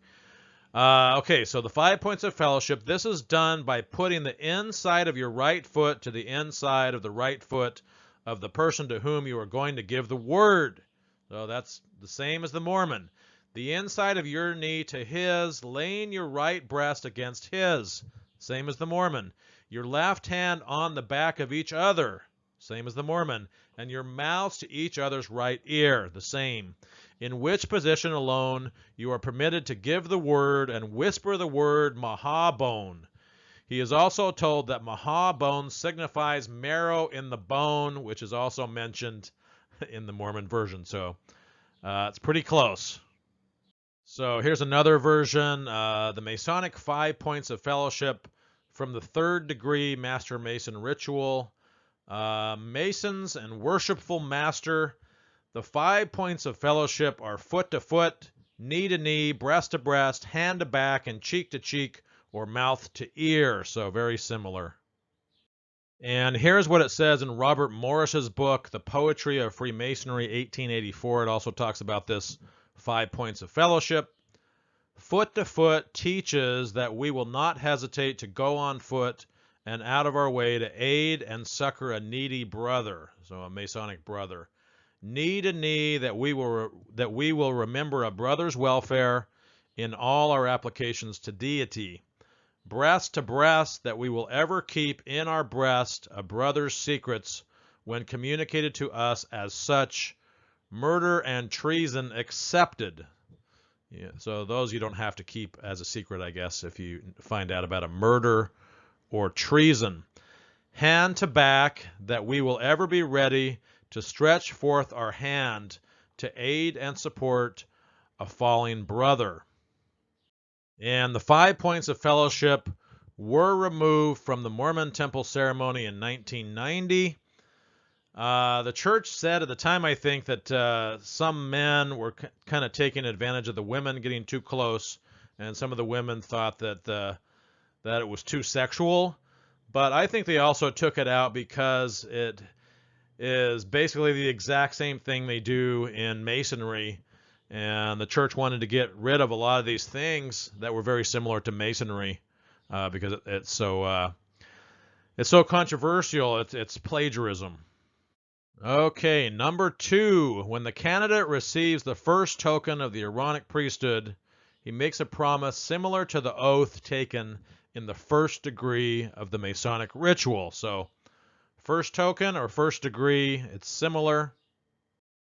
Okay, so the 5 points of fellowship, this is done by putting the inside of your right foot to the inside of the right foot of the person to whom you are going to give the word. So that's the same as the Mormon. The inside of your knee to his, laying your right breast against his, same as the Mormon. Your left hand on the back of each other, same as the Mormon. And your mouths to each other's right ear, the same. In which position alone you are permitted to give the word and whisper the word Mahabone. He is also told that Mahabone signifies marrow in the bone, which is also mentioned in the Mormon version. So it's pretty close. So here's another version, the Masonic 5 points of fellowship from the 3rd degree Master Mason ritual. Masons and worshipful master, the 5 points of fellowship are foot to foot, knee to knee, breast to breast, hand to back, and cheek to cheek, or mouth to ear. So very similar. And here's what it says in Robert Morris's book, The Poetry of Freemasonry, 1884. It also talks about this 5 points of fellowship. Foot to foot teaches that we will not hesitate to go on foot and out of our way to aid and succor a needy brother, so a Masonic brother. Knee to knee, that we will remember a brother's welfare in all our applications to deity. Breast to breast, that we will ever keep in our breast a brother's secrets when communicated to us as such, murder and treason excepted. Yeah, so those you don't have to keep as a secret, I guess, if you find out about a murder or treason. Hand to back, that we will ever be ready to stretch forth our hand to aid and support a falling brother. And the 5 points of fellowship were removed from the Mormon Temple Ceremony in 1990. The church said at the time, I think, that some men were kind of taking advantage of the women getting too close, and some of the women thought that it was too sexual. But I think they also took it out because it is basically the exact same thing they do in Masonry, and the church wanted to get rid of a lot of these things that were very similar to Masonry because it's so controversial. It's plagiarism. Okay, number 2. When the candidate receives the first token of the Aaronic priesthood, he makes a promise similar to the oath taken in the first degree of the Masonic ritual. So, first token or first degree, it's similar.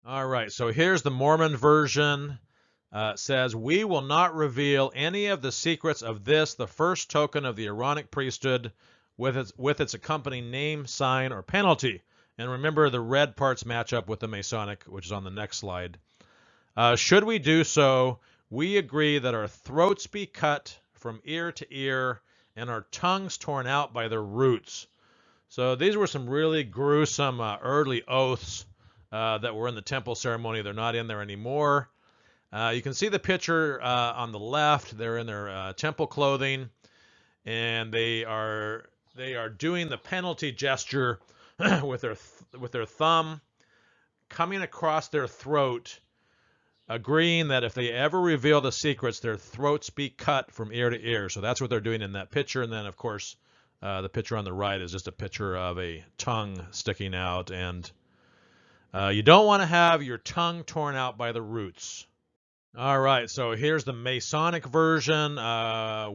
All right, so here's the Mormon version. It says, we will not reveal any of the secrets of this, the first token of the Aaronic priesthood, with its accompanying name, sign, or penalty. And remember, the red parts match up with the Masonic, which is on the next slide. Should we do so, we agree that our throats be cut from ear to ear and our tongues torn out by their roots. So these were some really gruesome early oaths that were in the temple ceremony. They're not in there anymore. You can see the picture on the left. They're in their temple clothing, and they are doing the penalty gesture with their thumb coming across their throat, agreeing that if they ever reveal the secrets, their throats be cut from ear to ear. So that's what they're doing in that picture. And then, of course, the picture on the right is just a picture of a tongue sticking out. And you don't want to have your tongue torn out by the roots. All right, so here's the Masonic version.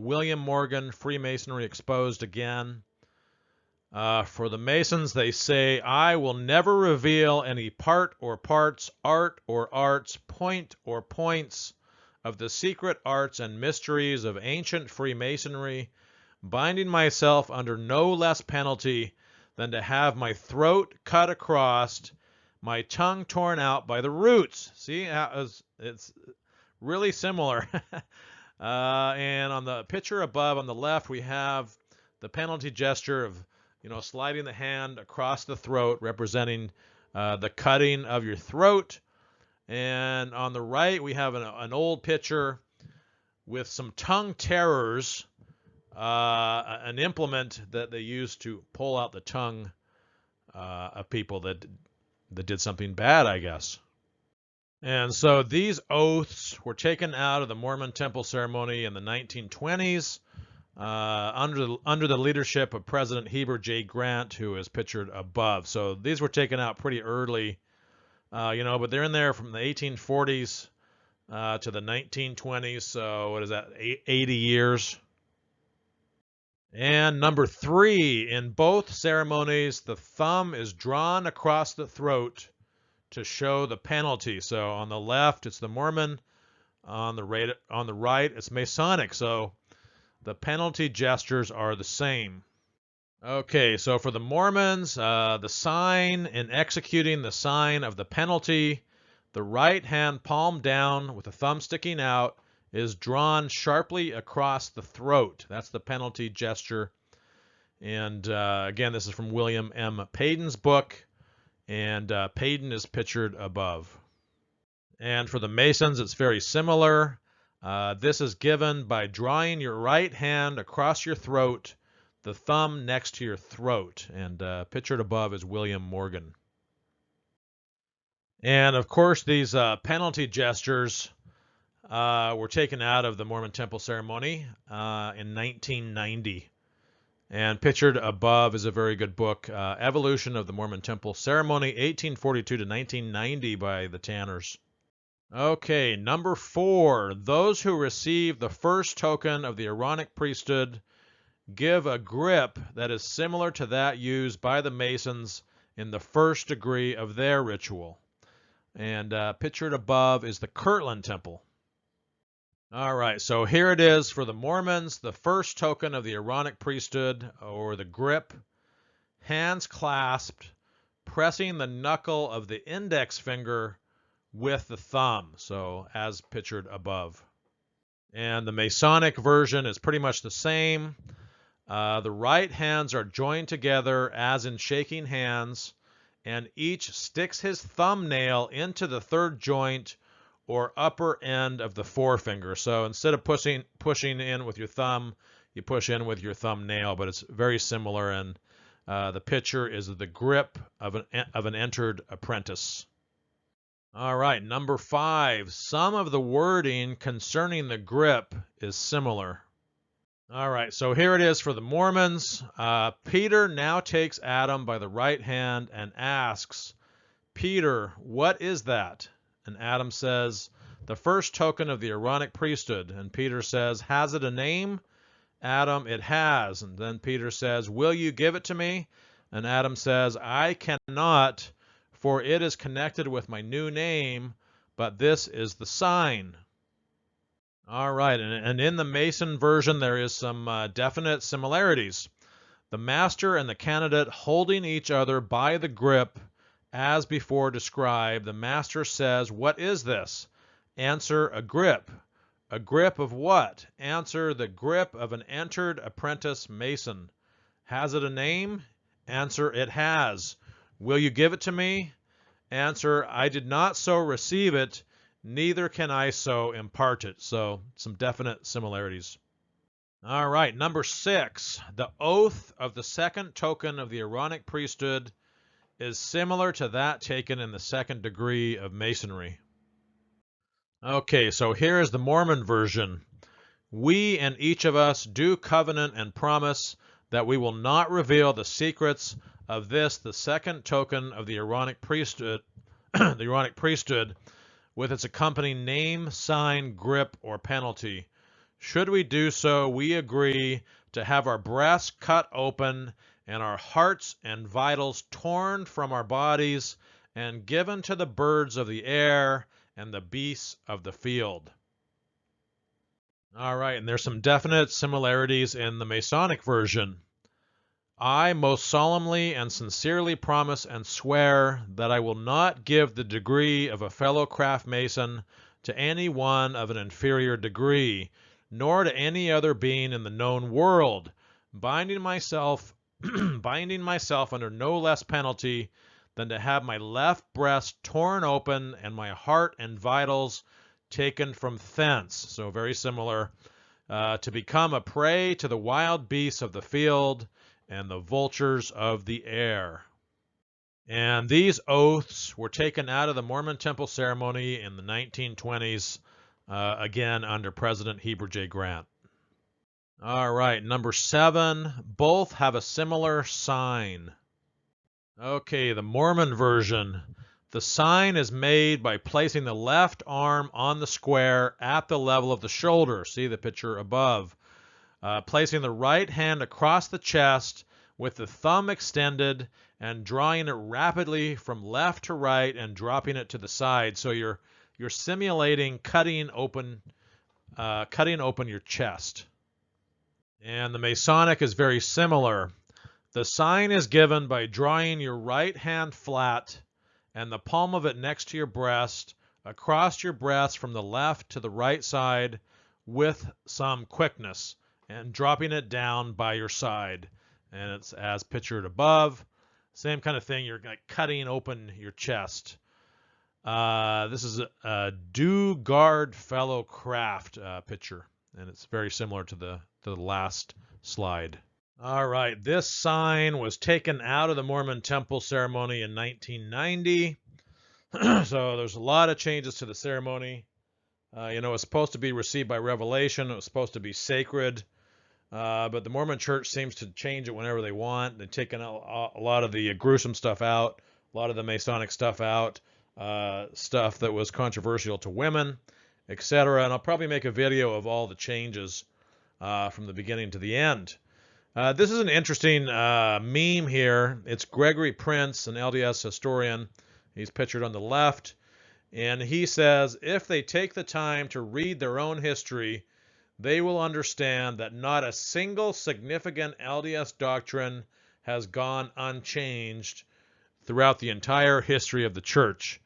William Morgan, Freemasonry Exposed again. For the Masons, they say, I will never reveal any part or parts, art or arts, point or points of the secret arts and mysteries of ancient Freemasonry, binding myself under no less penalty than to have my throat cut across, my tongue torn out by the roots. See, it's really similar. And on the picture above on the left, we have the penalty gesture of sliding the hand across the throat, representing the cutting of your throat. And on the right, we have an old picture with some tongue tearers, an implement that they used to pull out the tongue of people that did something bad, I guess. And so these oaths were taken out of the Mormon Temple Ceremony in the 1920s. Under the leadership of President Heber J. Grant, who is pictured above. So these were taken out pretty early, but they're in there from the 1840s to the 1920s. So what is that, 80 years? And number 3, in both ceremonies, the thumb is drawn across the throat to show the penalty. So on the left, it's the Mormon. On the right, it's Masonic. So the penalty gestures are the same. Okay, so for the Mormons, the sign in executing the sign of the penalty, the right hand palm down with the thumb sticking out is drawn sharply across the throat. That's the penalty gesture. And again, this is from William M. Payden's book, and Payden is pictured above. And for the Masons, it's very similar. This is given by drawing your right hand across your throat, the thumb next to your throat. And pictured above is William Morgan. And of course, these penalty gestures were taken out of the Mormon Temple Ceremony in 1990. And pictured above is a very good book, Evolution of the Mormon Temple Ceremony, 1842 to 1990 by the Tanners. Okay, number 4. Those who receive the first token of the Aaronic priesthood give a grip that is similar to that used by the Masons in the first degree of their ritual. And pictured above is the Kirtland Temple. All right, so here it is for the Mormons, the first token of the Aaronic priesthood, or the grip, hands clasped, pressing the knuckle of the index finger with the thumb, so as pictured above. And the Masonic version is pretty much the same. The right hands are joined together as in shaking hands, and each sticks his thumbnail into the third joint or upper end of the forefinger. So instead of pushing in with your thumb, you push in with your thumbnail, but it's very similar. And the picture is the grip of an entered apprentice. All right, number 5. Some of the wording concerning the grip is similar. All right, so here it is for the Mormons. Peter now takes Adam by the right hand and asks, Peter, what is that? And Adam says, the first token of the Aaronic priesthood. And Peter says, has it a name? Adam, it has. And then Peter says, will you give it to me? And Adam says, I cannot, for it is connected with my new name, but this is the sign. All right, and in the Mason version, there is some definite similarities. The master and the candidate holding each other by the grip, as before described. The master says, what is this? Answer, a grip. A grip of what? Answer, the grip of an entered apprentice Mason. Has it a name? Answer, it has. Will you give it to me? Answer, I did not so receive it, neither can I so impart it. So some definite similarities. All right, number 6. The oath of the second token of the Aaronic priesthood is similar to that taken in the second degree of Masonry. Okay, so here is the Mormon version. We and each of us do covenant and promise that we will not reveal the secrets of this, the second token of the Aaronic priesthood, the Aaronic priesthood, with its accompanying name, sign, grip, or penalty. Should we do so, we agree to have our breasts cut open and our hearts and vitals torn from our bodies and given to the birds of the air and the beasts of the field. All right, and there's some definite similarities in the Masonic version. I most solemnly and sincerely promise and swear that I will not give the degree of a fellow craft mason to any one of an inferior degree, nor to any other being in the known world, binding myself under no less penalty than to have my left breast torn open and my heart and vitals taken from thence. So very similar. To become a prey to the wild beasts of the field and the vultures of the air. And these oaths were taken out of the Mormon Temple Ceremony in the 1920s, again under President Heber J. Grant. All right, number 7, both have a similar sign. Okay, the Mormon version. The sign is made by placing the left arm on the square at the level of the shoulder. See the picture above. Placing the right hand across the chest with the thumb extended and drawing it rapidly from left to right and dropping it to the side. So you're simulating cutting open your chest. And the Masonic is very similar. The sign is given by drawing your right hand flat and the palm of it next to your breast, across your breast from the left to the right side with some quickness, and dropping it down by your side. And it's as pictured above. Same kind of thing. You're like cutting open your chest. This is a Do Guard Fellow Craft picture, and it's very similar to the last slide. All right, this sign was taken out of the Mormon Temple Ceremony in 1990. So there's a lot of changes to the ceremony. It's supposed to be received by revelation. It was supposed to be sacred. But the Mormon Church seems to change it whenever they want. They've taken a lot of the gruesome stuff out, a lot of the Masonic stuff out, stuff that was controversial to women, etc. And I'll probably make a video of all the changes from the beginning to the end. This is an interesting meme here. It's Gregory Prince, an LDS historian. He's pictured on the left. And he says, if they take the time to read their own history, they will understand that not a single significant LDS doctrine has gone unchanged throughout the entire history of the church.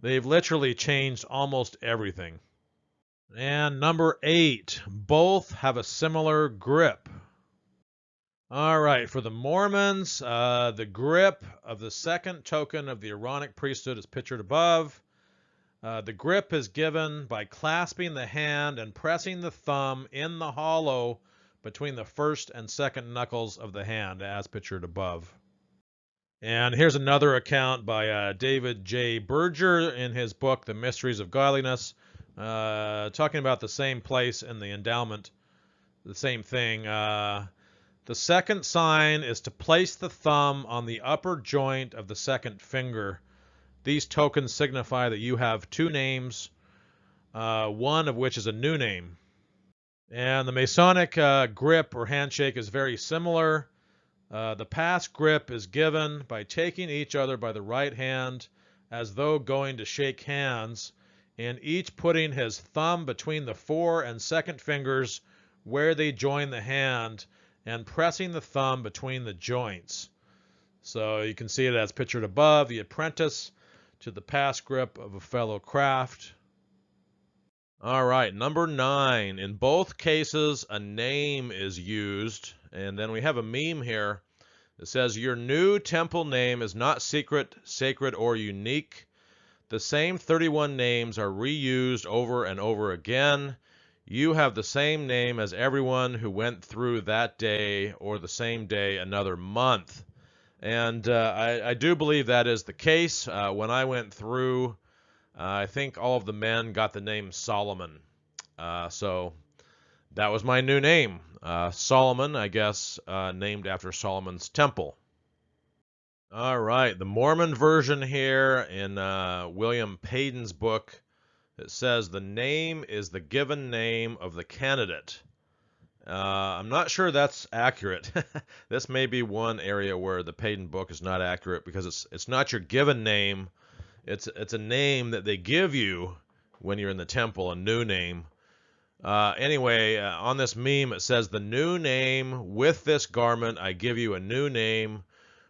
They've literally changed almost everything. And number 8, both have a similar grip. All right, for the Mormons, the grip of the second token of the Aaronic priesthood is pictured above. The grip is given by clasping the hand and pressing the thumb in the hollow between the first and second knuckles of the hand, as pictured above. And here's another account by David J. Berger in his book, The Mysteries of Godliness, talking about the same place in the Endowment, the same thing. The second sign is to place the thumb on the upper joint of the second finger. These tokens signify that you have 2 names, one of which is a new name. And the Masonic grip or handshake is very similar. The pass grip is given by taking each other by the right hand as though going to shake hands, and each putting his thumb between the fore and second fingers where they join the hand, and pressing the thumb between the joints. So you can see it as pictured above, the apprentice to the pass grip of a fellow craft. All right, number 9. In both cases, a name is used. And then we have a meme here. It says, your new temple name is not secret, sacred, or unique. The same 31 names are reused over and over again. You have the same name as everyone who went through that day or the same day another month. And I do believe that is the case. When I went through, I think all of the men got the name Solomon. So that was my new name. Solomon, I guess, named after Solomon's temple. All right, the Mormon version here in William Payden's book, it says the name is the given name of the candidate. I'm not sure that's accurate. This may be one area where the Payden book is not accurate because it's not your given name. It's a name that they give you when you're in the temple, a new name. Anyway, on this meme it says the new name, with this garment I give you a new name,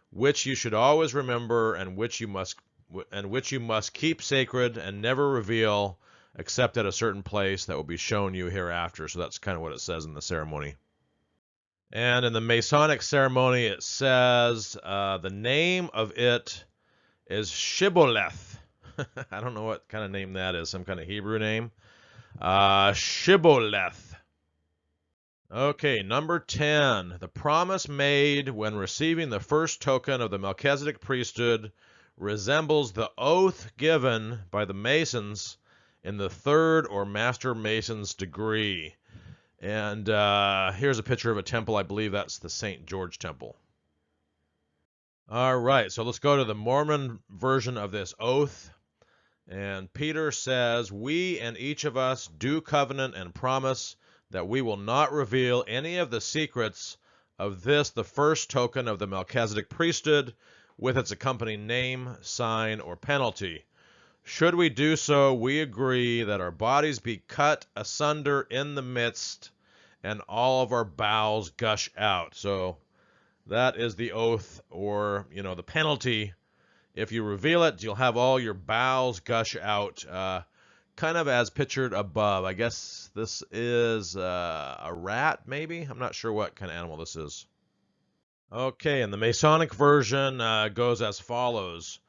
which you should always remember and which you must keep sacred and never reveal except at a certain place that will be shown you hereafter. So that's kind of what it says in the ceremony. And in the Masonic ceremony, it says the name of it is Shibboleth. I don't know what kind of name that is, some kind of Hebrew name. Shibboleth. Okay, number 10. The promise made when receiving the first token of the Melchizedek priesthood resembles the oath given by the Masons in the 3rd or Master Mason's degree. And here's a picture of a temple. I believe that's the St. George Temple. All right, so let's go to the Mormon version of this oath. And Peter says, we and each of us do covenant and promise that we will not reveal any of the secrets of this, the first token of the Melchizedek priesthood, with its accompanying name, sign, or penalty. Should we do so, we agree that our bodies be cut asunder in the midst and all of our bowels gush out. So that is the oath, or, the penalty. If you reveal it, you'll have all your bowels gush out, kind of as pictured above. I guess this is a rat, maybe? I'm not sure what kind of animal this is. Okay, and the Masonic version goes as follows.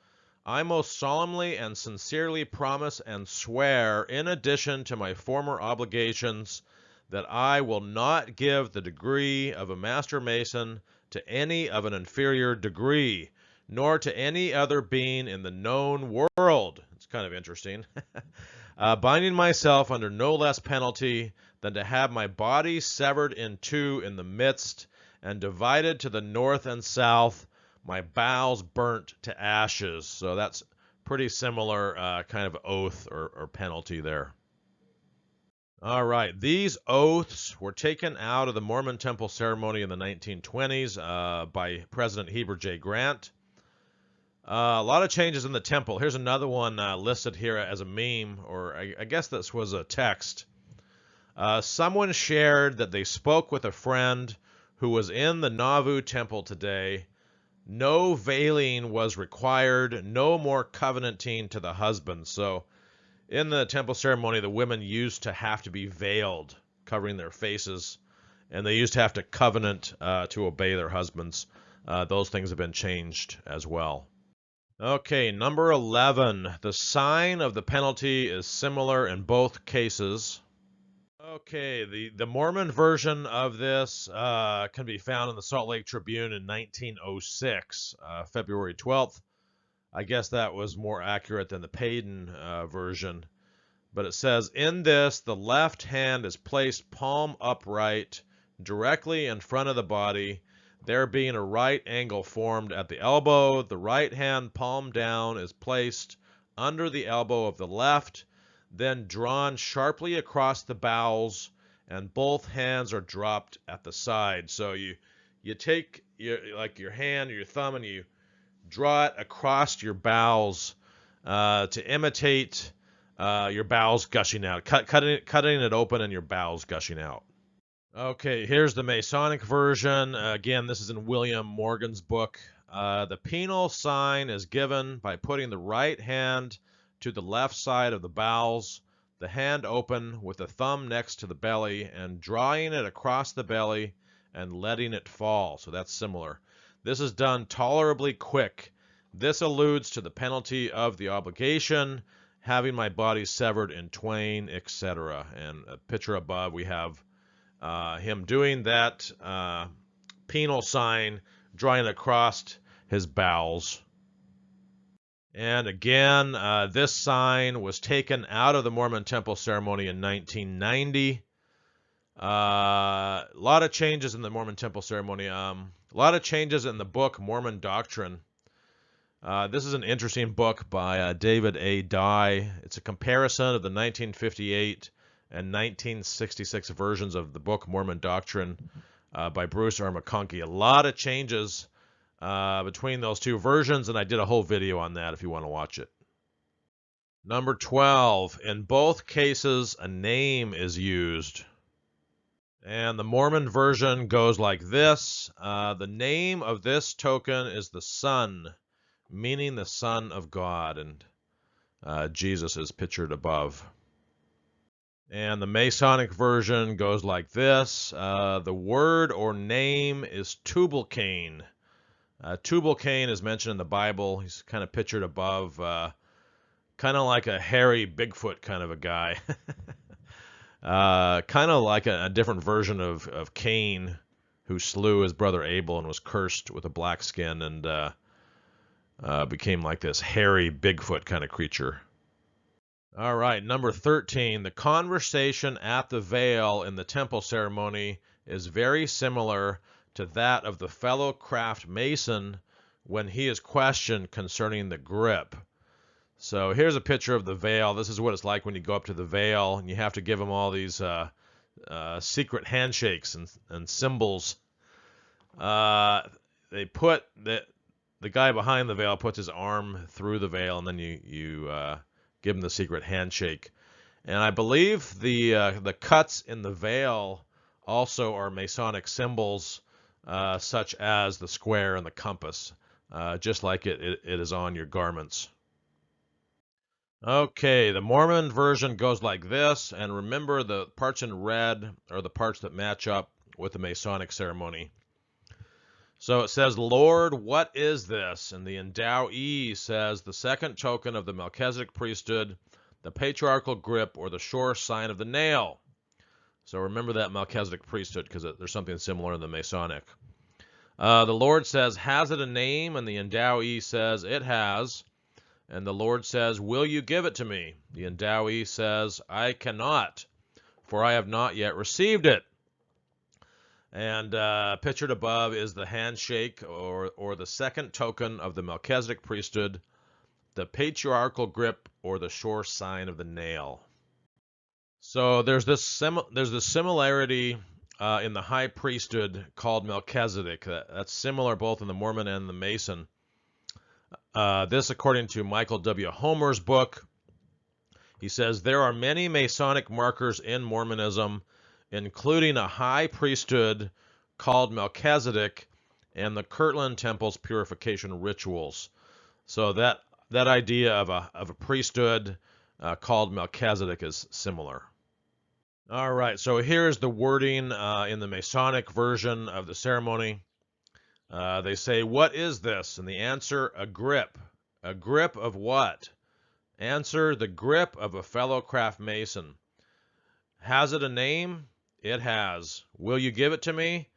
I most solemnly and sincerely promise and swear, in addition to my former obligations, that I will not give the degree of a Master Mason to any of an inferior degree, nor to any other being in the known world. It's kind of interesting. Binding myself under no less penalty than to have my body severed in two in the midst, and divided to the north and south, my bowels burnt to ashes. So that's pretty similar kind of oath or penalty there. All right, these oaths were taken out of the Mormon Temple Ceremony in the 1920s by President Heber J. Grant. A lot of changes in the temple. Here's another one listed here as a meme, or I guess this was a text. Someone shared that they spoke with a friend who was in the Nauvoo temple today. No veiling was required, no more covenanting to the husband. So in the temple ceremony, the women used to have to be veiled, covering their faces, and they used to have to covenant to obey their husbands. Those things have been changed as well. Okay, number 11. The sign of the penalty is similar in both cases. Okay, the Mormon version of this can be found in the Salt Lake Tribune in 1906, February 12th. I guess that was more accurate than the Payton version. But it says, in this, the left hand is placed palm upright, directly in front of the body, there being a right angle formed at the elbow. The right hand, palm down, is placed under the elbow of the left, then drawn sharply across the bowels, and both hands are dropped at the side. So you take your hand or your thumb and you draw it across your bowels to imitate your bowels gushing out, cutting it open and your bowels gushing out. Okay, here's the Masonic version. Again, this is in William Morgan's book. The penal sign is given by putting the right hand to the left side of the bowels, the hand open with the thumb next to the belly, and drawing it across the belly and letting it fall. So that's similar. This is done tolerably quick. This alludes to the penalty of the obligation, having my body severed in twain, etc. And a picture above, we have him doing that penal sign, drawing across his bowels. And again, this sign was taken out of the Mormon Temple Ceremony in 1990. A lot of changes in the Mormon Temple Ceremony. A lot of changes in the book Mormon Doctrine. This is an interesting book by David A. Dye. It's a comparison of the 1958 and 1966 versions of the book Mormon Doctrine by Bruce R. McConkie. A lot of changes between those two versions, and I did a whole video on that if you want to watch it. Number 12. In both cases, a name is used. And the Mormon version goes like this. The name of this token is the Son, meaning the Son of God, and Jesus is pictured above. And the Masonic version goes like this. The word or name is Tubal-Cain. Tubal-Cain is mentioned in the Bible. He's kind of pictured above, kind of like a hairy Bigfoot kind of a guy. Kind of like a different version of Cain, who slew his brother Abel and was cursed with a black skin and became like this hairy Bigfoot kind of creature. All right, number 13. The conversation at the veil in the temple ceremony is very similar to that of the fellow craft mason when he is questioned concerning the grip. So here's a picture of the veil. This is what it's like when you go up to the veil and you have to give them all these secret handshakes and symbols. They put the guy behind the veil puts his arm through the veil, and then you give him the secret handshake. And I believe the cuts in the veil also are Masonic symbols, such as the square and the compass, just like it is on your garments. Okay, the Mormon version goes like this, and remember the parts in red are the parts that match up with the Masonic ceremony. So it says, Lord, what is this? And the Endowee says, the second token of the Melchizedek priesthood, the patriarchal grip, or the sure sign of the nail. So remember that Melchizedek priesthood, because there's something similar in the Masonic. The Lord says, has it a name? And the Endowee says, it has. And the Lord says, will you give it to me? The Endowee says, I cannot, for I have not yet received it. And pictured above is the handshake, or the second token of the Melchizedek priesthood, the patriarchal grip, or the sure sign of the nail. So there's this similarity in the high priesthood called Melchizedek. That's similar both in the Mormon and the Mason. This, according to Michael W. Homer's book, he says, there are many Masonic markers in Mormonism, including a high priesthood called Melchizedek and the Kirtland Temple's purification rituals. So that idea of a priesthood called Melchizedek is similar. All right, so here's the wording in the Masonic version of the ceremony. They say, what is this? And the answer, a grip. A grip of what? Answer, the grip of a fellow craft mason. Has it a name? It has. Will you give it to me?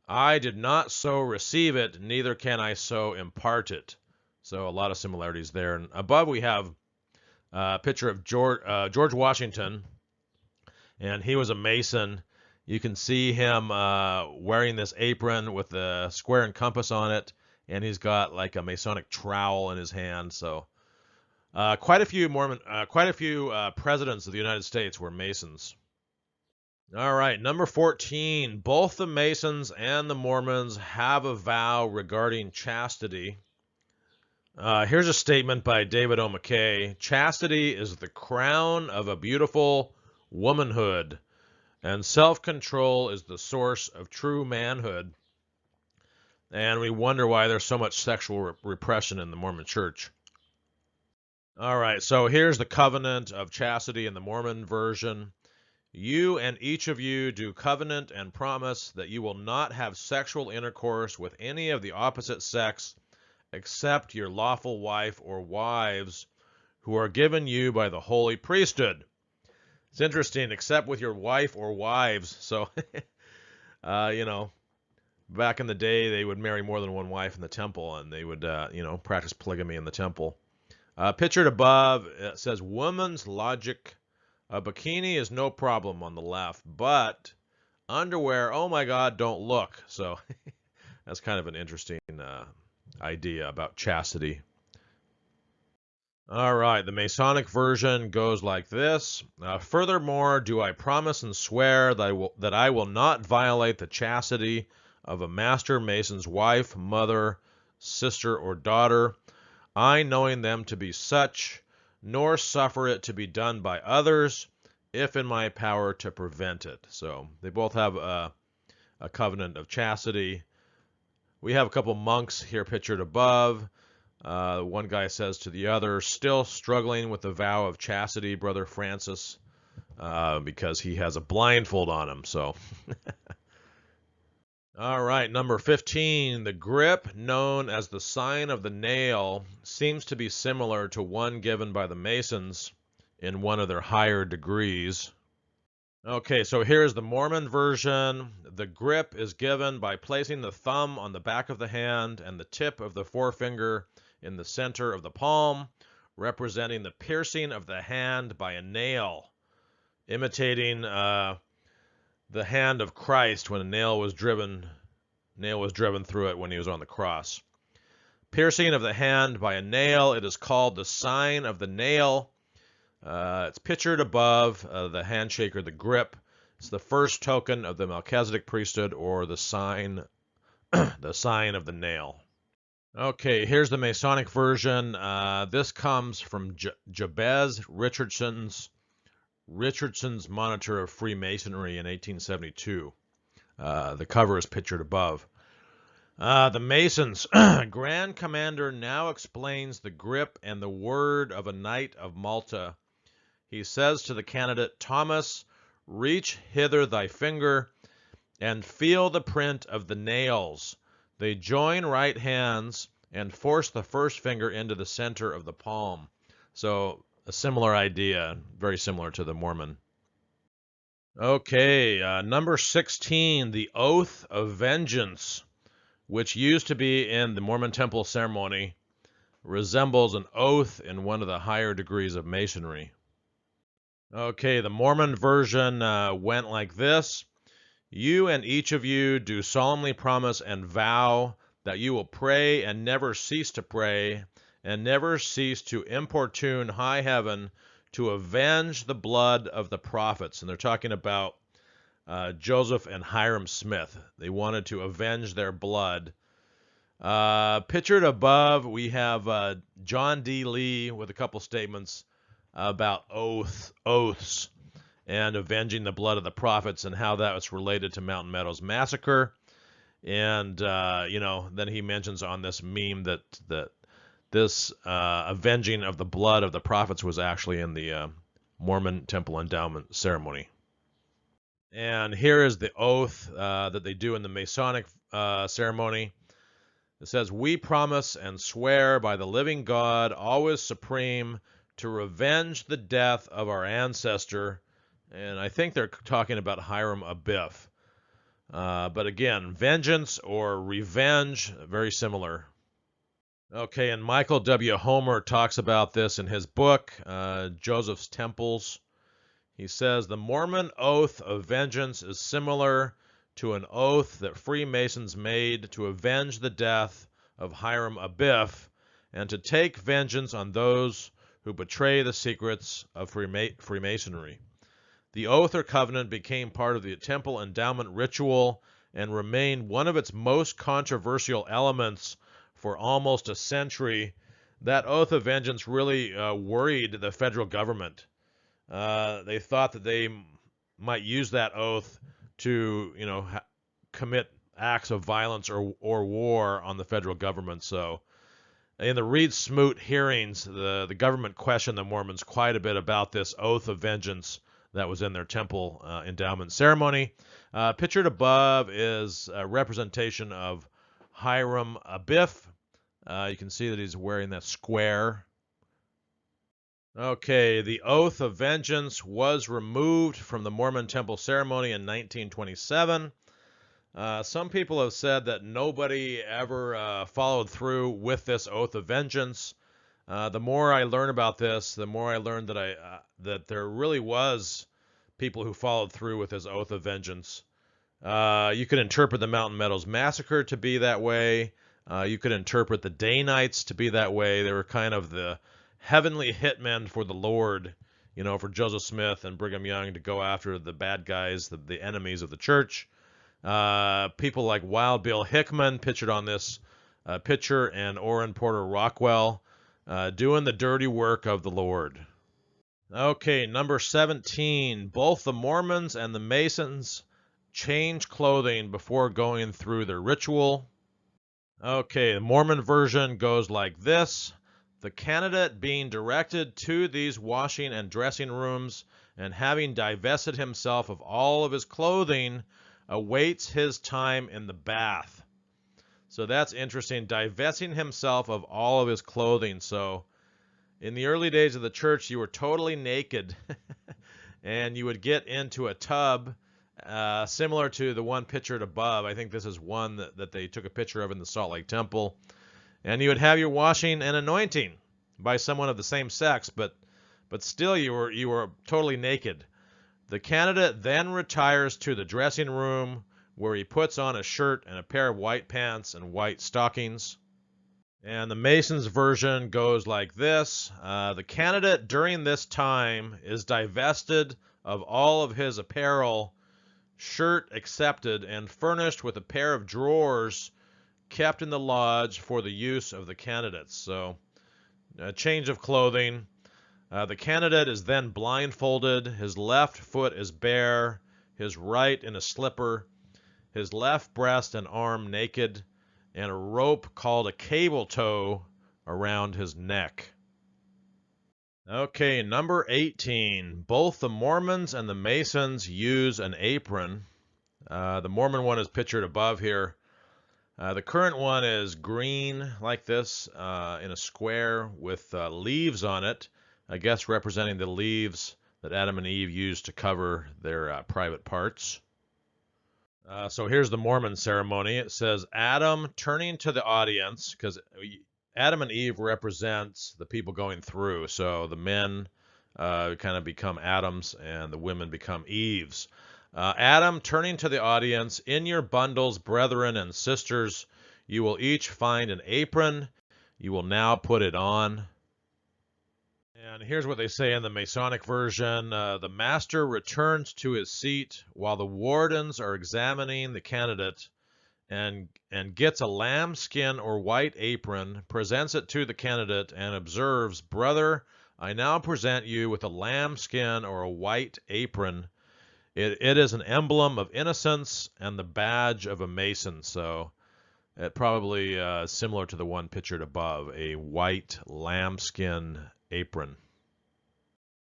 I did not so receive it, neither can I so impart it. So a lot of similarities there. And above we have a picture of George Washington, and he was a Mason. You can see him wearing this apron with the square and compass on it, and he's got like a Masonic trowel in his hand. So quite a few presidents of the United States were Masons. All right, number 14. Both the Masons and the Mormons have a vow regarding chastity. Here's a statement by David O. McKay. Chastity is the crown of a beautiful womanhood, and self-control is the source of true manhood. And we wonder why there's so much sexual repression in the Mormon Church. All right, so here's the covenant of chastity in the Mormon version. You and each of you do covenant and promise that you will not have sexual intercourse with any of the opposite sex except your lawful wife or wives who are given you by the holy priesthood. It's interesting, except with your wife or wives. So, back in the day, they would marry more than one wife in the temple, and they would, practice polygamy in the temple. Pictured above, it says, woman's logic. A bikini is no problem on the left, but underwear, oh my God, don't look. So that's kind of an interesting idea about chastity. All right, the Masonic version goes like this. Furthermore, do I promise and swear that I will not violate the chastity of a master mason's wife, mother, sister, or daughter, I knowing them to be such, nor suffer it to be done by others, if in my power to prevent it. So they both have a covenant of chastity. We have a couple monks here pictured above. One guy says to the other, still struggling with the vow of chastity, Brother Francis, because he has a blindfold on him. So, all right, number 15, the grip known as the sign of the nail seems to be similar to one given by the Masons in one of their higher degrees. Okay, so here's the Mormon version. The grip is given by placing the thumb on the back of the hand and the tip of the forefinger in the center of the palm, representing the piercing of the hand by a nail, imitating the hand of Christ when a nail was driven through it when he was on the cross. Piercing of the hand by a nail, it is called the sign of the nail. It's pictured above the handshake or the grip. It's the first token of the Melchizedek priesthood, or the sign, the sign of the nail. Okay, here's the Masonic version. This comes from Jabez Richardson's Monitor of Freemasonry in 1872. The cover is pictured above. The Masons, Grand Commander now explains the grip and the word of a Knight of Malta. He says to the candidate, Thomas, reach hither thy finger and feel the print of the nails. They join right hands and force the first finger into the center of the palm. So a similar idea, very similar to the Mormon. Okay, number 16, the Oath of Vengeance, which used to be in the Mormon Temple Ceremony, resembles an oath in one of the higher degrees of Masonry. Okay, the Mormon version went like this. You and each of you do solemnly promise and vow that you will pray and never cease to pray and never cease to importune high heaven to avenge the blood of the prophets. And they're talking about Joseph and Hiram Smith. They wanted to avenge their blood. Pictured above, we have John D. Lee with a couple statements about oaths and avenging the blood of the prophets and how that was related to Mountain Meadows Massacre. And, then he mentions on this meme that this avenging of the blood of the prophets was actually in the Mormon Temple Endowment Ceremony. And here is the oath that they do in the Masonic ceremony. It says, we promise and swear by the living God, always supreme, to revenge the death of our ancestor. And I think they're talking about Hiram Abiff. But again, vengeance or revenge, very similar. Okay, and Michael W. Homer talks about this in his book, Joseph's Temples. He says, the Mormon oath of vengeance is similar to an oath that Freemasons made to avenge the death of Hiram Abiff and to take vengeance on those who betray the secrets of Freemasonry. The oath or covenant became part of the temple endowment ritual and remained one of its most controversial elements for almost a century. That oath of vengeance really worried the federal government. They thought that they might use that oath to, commit acts of violence or war on the federal government. So in the Reed Smoot hearings, the government questioned the Mormons quite a bit about this oath of vengeance that was in their temple endowment ceremony. Pictured above is a representation of Hiram Abiff. You can see that he's wearing that square. Okay, the oath of vengeance was removed from the Mormon temple ceremony in 1927. Some people have said that nobody ever followed through with this oath of vengeance. The more I learn about this, the more I learn that there really was people who followed through with this oath of vengeance. You could interpret the Mountain Meadows Massacre to be that way. You could interpret the Danites to be that way. They were kind of the heavenly hitmen for the Lord, for Joseph Smith and Brigham Young to go after the bad guys, the enemies of the church. People like Wild Bill Hickman, pictured on this picture, and Orrin Porter Rockwell, doing the dirty work of the Lord. Okay, number 17. Both the Mormons and the Masons change clothing before going through their ritual. Okay, the Mormon version goes like this. The candidate being directed to these washing and dressing rooms and having divested himself of all of his clothing awaits his time in the bath. So that's interesting, divesting himself of all of his clothing. So in the early days of the church, you were totally naked and you would get into a tub similar to the one pictured above. I think this is one that they took a picture of in the Salt Lake Temple. And you would have your washing and anointing by someone of the same sex, but still you were totally naked. The candidate then retires to the dressing room where he puts on a shirt and a pair of white pants and white stockings. And the Masons version goes like this. The candidate during this time is divested of all of his apparel, shirt excepted, and furnished with a pair of drawers kept in the lodge for the use of the candidates. So a change of clothing. The candidate is then blindfolded. His left foot is bare, his right in a slipper, his left breast and arm naked, and a rope called a cable tow around his neck. Okay, number 18. Both the Mormons and the Masons use an apron. The Mormon one is pictured above here. The current one is green like this in a square with leaves on it, I guess representing the leaves that Adam and Eve used to cover their private parts. So here's the Mormon ceremony. It says Adam turning to the audience, because Adam and Eve represents the people going through. So the men kind of become Adams and the women become Eves. Adam turning to the audience, in your bundles, brethren and sisters, you will each find an apron. You will now put it on. And here's what they say in the Masonic version. The master returns to his seat while the wardens are examining the candidate and gets a lambskin or white apron, presents it to the candidate, and observes, brother, I now present you with a lambskin or a white apron. It is an emblem of innocence and the badge of a Mason. So it probably similar to the one pictured above, a white lambskin apron.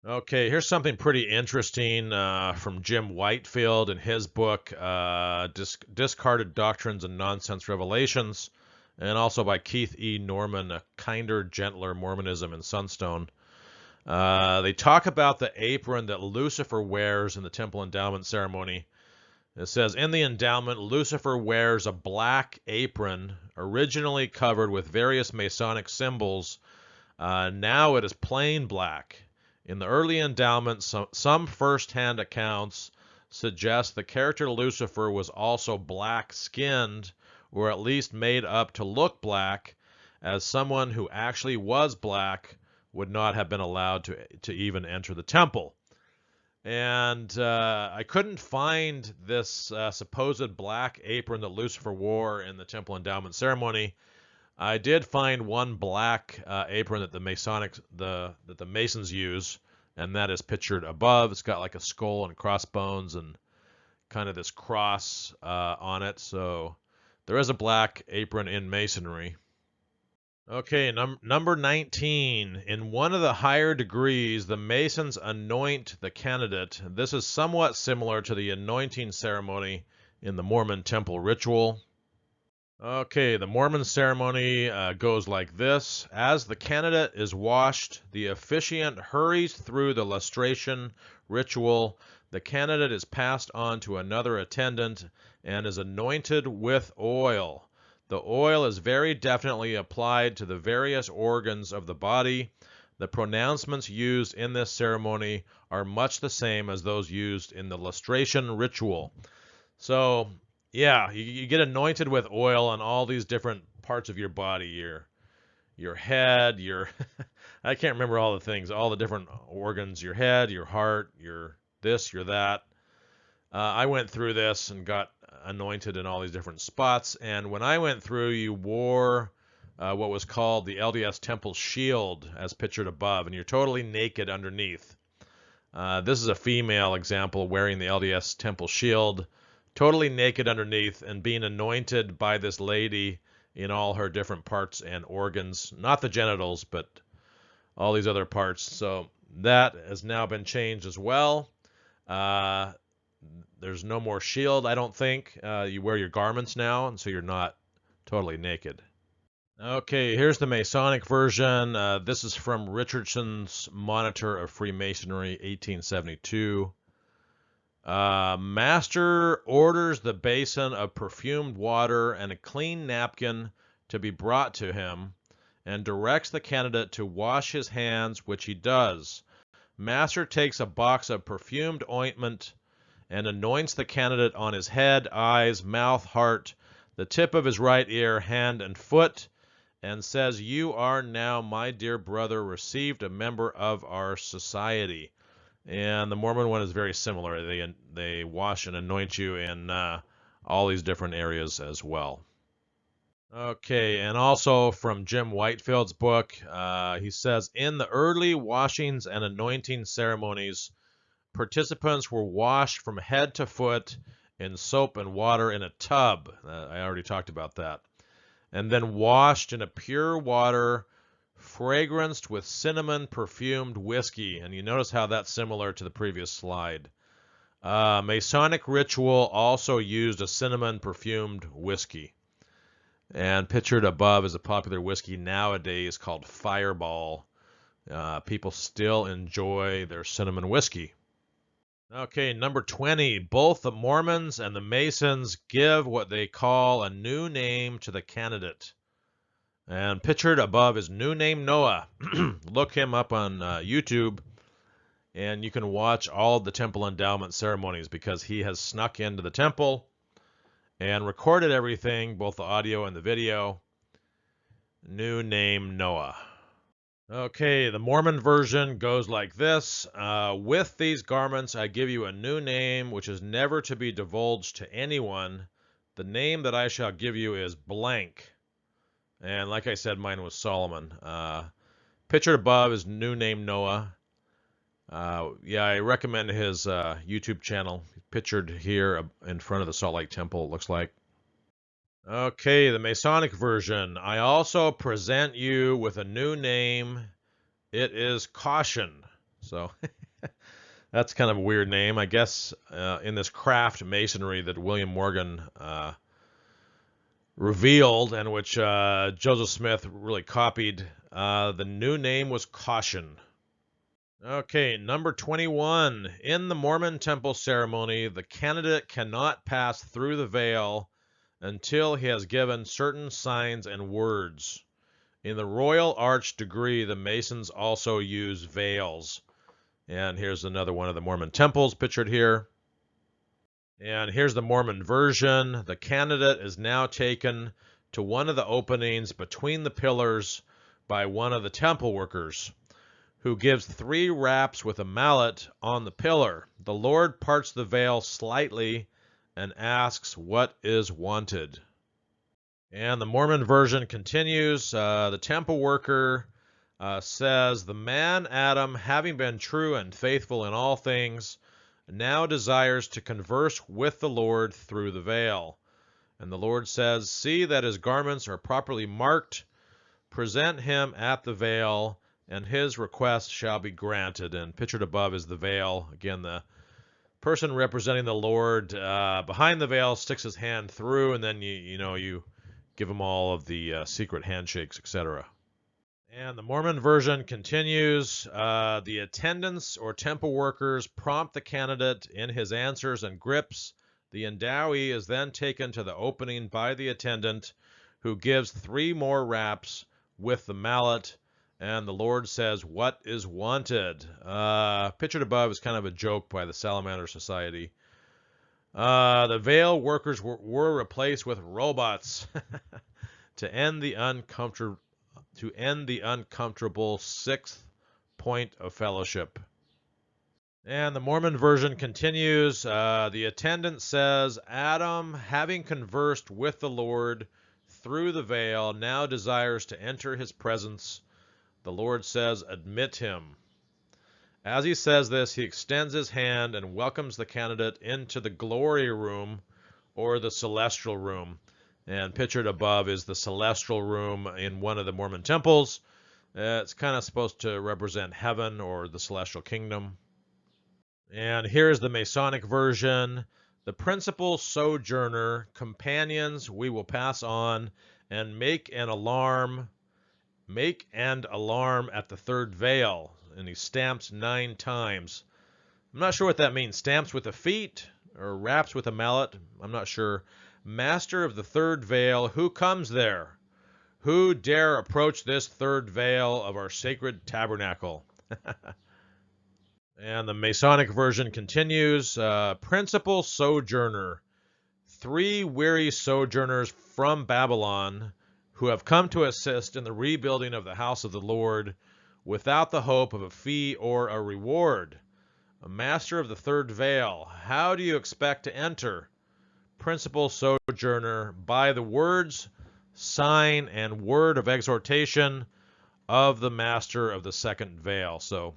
Okay, here's something pretty interesting from Jim Whitefield in his book, Discarded Doctrines and Nonsense Revelations, and also by Keith E. Norman, A Kinder, Gentler Mormonism in Sunstone. They talk about the apron that Lucifer wears in the Temple Endowment Ceremony. It says, in the endowment, Lucifer wears a black apron, originally covered with various Masonic symbols. Now it is plain black. In the early endowment, some first-hand accounts suggest the character Lucifer was also black-skinned, or at least made up to look black, as someone who actually was black would not have been allowed to even enter the temple. And I couldn't find this supposed black apron that Lucifer wore in the Temple Endowment Ceremony. I did find one black apron that the Masons use, and that is pictured above. It's got like a skull and crossbones and kind of this cross on it. So there is a black apron in Masonry. Okay, number 19. In one of the higher degrees, the Masons anoint the candidate. This is somewhat similar to the anointing ceremony in the Mormon temple ritual. Okay, the Mormon ceremony goes like this. As the candidate is washed, the officiant hurries through the lustration ritual. The candidate is passed on to another attendant and is anointed with oil. The oil is very definitely applied to the various organs of the body. The pronouncements used in this ceremony are much the same as those used in the lustration ritual. So, yeah, you get anointed with oil on all these different parts of your body, your head, your I can't remember all the things, all the different organs, your head, your heart, your this, your that. I went through this and got anointed in all these different spots, and when I went through, you wore what was called the Lds Temple Shield, as pictured above, and you're totally naked underneath. This is a female example wearing the Lds Temple Shield, totally naked underneath, and being anointed by this lady in all her different parts and organs, not the genitals, but all these other parts. So that has now been changed as well. There's no more shield, I don't think. You wear your garments now, and so you're not totally naked. Okay, here's the Masonic version. This is from Richardson's Monitor of Freemasonry, 1872. Master orders the basin of perfumed water and a clean napkin to be brought to him, and directs the candidate to wash his hands, which he does. Master takes a box of perfumed ointment and anoints the candidate on his head, eyes, mouth, heart, the tip of his right ear, hand, and foot, and says, you are now, my dear brother, received a member of our society. And the Mormon one is very similar. They wash and anoint you in all these different areas as well. Okay, and also from Jim Whitefield's book, he says, in the early washings and anointing ceremonies, participants were washed from head to foot in soap and water in a tub. I already talked about that. And then washed in a pure water fragranced with cinnamon perfumed whiskey. And you notice how that's similar to the previous slide. Masonic ritual also used a cinnamon perfumed whiskey. And pictured above is a popular whiskey nowadays called Fireball. People still enjoy their cinnamon whiskey. Okay, number 20. Both the Mormons and the Masons give what they call a new name to the candidate. And pictured above is new name Noah. Look him up on YouTube, and you can watch all the temple endowment ceremonies because he has snuck into the temple and recorded everything, both the audio and the video. New name Noah. Okay, the Mormon version goes like this. With these garments I give you a new name, which is never to be divulged to anyone. The name that I shall give you is blank. And like I said, mine was Solomon. Pictured above is new name Noah. Yeah, I recommend his YouTube channel. Pictured here in front of the Salt Lake Temple, it looks like. Okay, the Masonic version. I also present you with a new name. It is Caution. So that's kind of a weird name. I guess in this craft masonry that William Morgan revealed and which Joseph Smith really copied, the new name was Caution. Okay, number 21. In the Mormon Temple Ceremony, the candidate cannot pass through the veil until he has given certain signs and words. In the Royal Arch degree, the Masons also use veils. And here's another one of the Mormon temples pictured here. And here's the Mormon version. The candidate is now taken to one of the openings between the pillars by one of the temple workers, who gives 3 raps with a mallet on the pillar. The Lord parts the veil slightly and asks what is wanted. And the Mormon version continues. The temple worker says, the man Adam, having been true and faithful in all things, now desires to converse with the Lord through the veil. And the Lord says, see that his garments are properly marked. Present him at the veil, and his request shall be granted. And pictured above is the veil. Again, the person representing the Lord behind the veil sticks his hand through, and then you give him all of the secret handshakes, etc. And the Mormon version continues. The attendants or temple workers prompt the candidate in his answers and grips. The endowee is then taken to the opening by the attendant, who gives 3 more raps with the mallet, and the Lord says, what is wanted? Pictured above is kind of a joke by the Salamander Society. The veil workers were replaced with robots to end the uncomfortable 6th point of fellowship. And the Mormon version continues. The attendant says, Adam, having conversed with the Lord through the veil, now desires to enter his presence. The Lord says, admit him. As he says this, he extends his hand and welcomes the candidate into the glory room, or the celestial room. And pictured above is the celestial room in one of the Mormon temples. It's kind of supposed to represent heaven or the celestial kingdom. And here's the Masonic version. The principal sojourner, companions, we will pass on and make and alarm at the 3rd veil. And he stamps 9 times. I'm not sure what that means. Stamps with the feet or raps with a mallet. I'm not sure. Master of the 3rd veil, who comes there? Who dare approach this 3rd veil of our sacred tabernacle? And the Masonic version continues. Principal sojourner, 3 weary sojourners from Babylon who have come to assist in the rebuilding of the house of the Lord without the hope of a fee or a reward. A master of the 3rd veil, how do you expect to enter? Principal sojourner, by the words, sign, and word of exhortation of the master of the 2nd veil. So,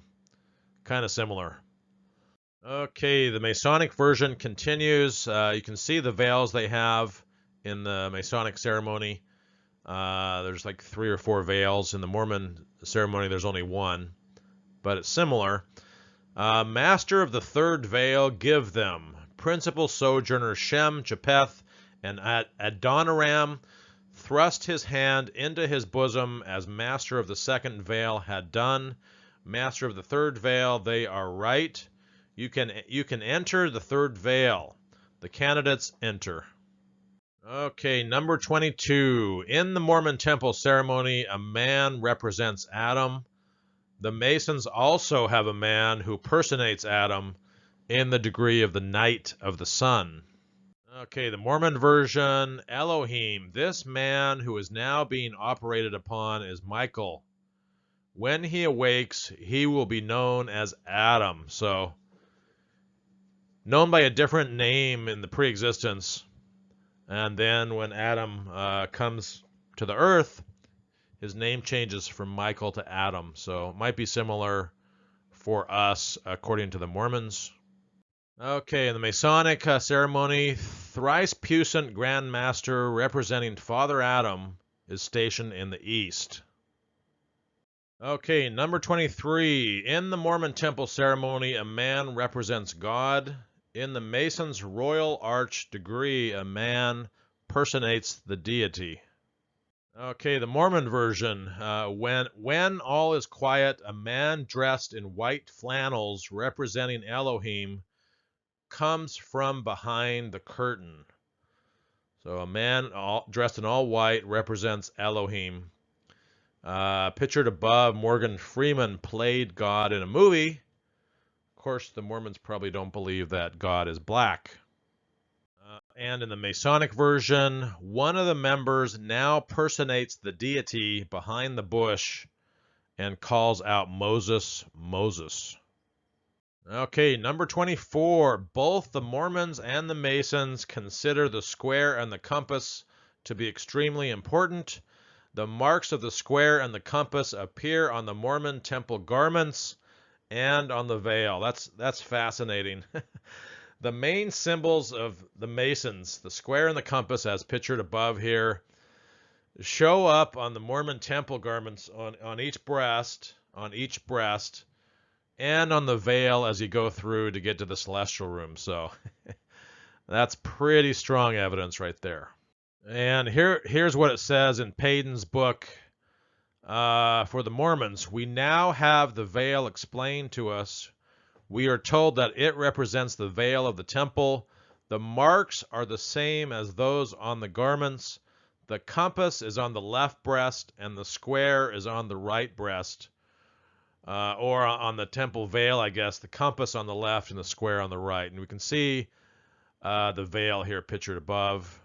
kind of similar. Okay, the Masonic version continues. You can see the veils they have in the Masonic ceremony. There's like 3 or 4 veils. In the Mormon ceremony, there's only 1, but it's similar. Master of the 3rd veil, give them. Principal sojourner Shem, Japheth, and Adoniram, thrust his hand into his bosom as master of the second veil had done. Master of the third veil, they are right. You can enter the third veil. The candidates enter. Okay, number 22. In the Mormon Temple Ceremony, a man represents Adam. The Masons also have a man who personates Adam in the degree of the Knight of the Sun. Okay, the Mormon version, Elohim. This man who is now being operated upon is Michael. When he awakes, he will be known as Adam. So, known by a different name in the pre-existence. And then when Adam comes to the earth, his name changes from Michael to Adam. So it might be similar for us according to the Mormons. Okay, in the Masonic ceremony, thrice puissant Grand Master representing Father Adam is stationed in the east. Okay, number 23. In the Mormon Temple Ceremony, a man represents God. In the Mason's Royal Arch degree, a man personates the deity. Okay, the Mormon version. When all is quiet, a man dressed in white flannels representing Elohim comes from behind the curtain. So a man dressed in all white represents Elohim. Pictured above, Morgan Freeman played God in a movie. Of course, the Mormons probably don't believe that God is black. And in the Masonic version, one of the members now personates the deity behind the bush and calls out Moses, Moses. Okay, number 24. Both the Mormons and the Masons consider the square and the compass to be extremely important. The marks of the square and the compass appear on the Mormon temple garments and on the veil. That's fascinating. The main symbols of the Masons, the square and the compass as pictured above here, show up on the Mormon temple garments on each breast, and on the veil as you go through to get to the celestial room. So that's pretty strong evidence right there. And here's what it says in Payton's book for the Mormons. We now have the veil explained to us. We are told that it represents the veil of the temple. The marks are the same as those on the garments. The compass is on the left breast, and the square is on the right breast. Or on the temple veil, I guess, the compass on the left and the square on the right. And we can see the veil here pictured above.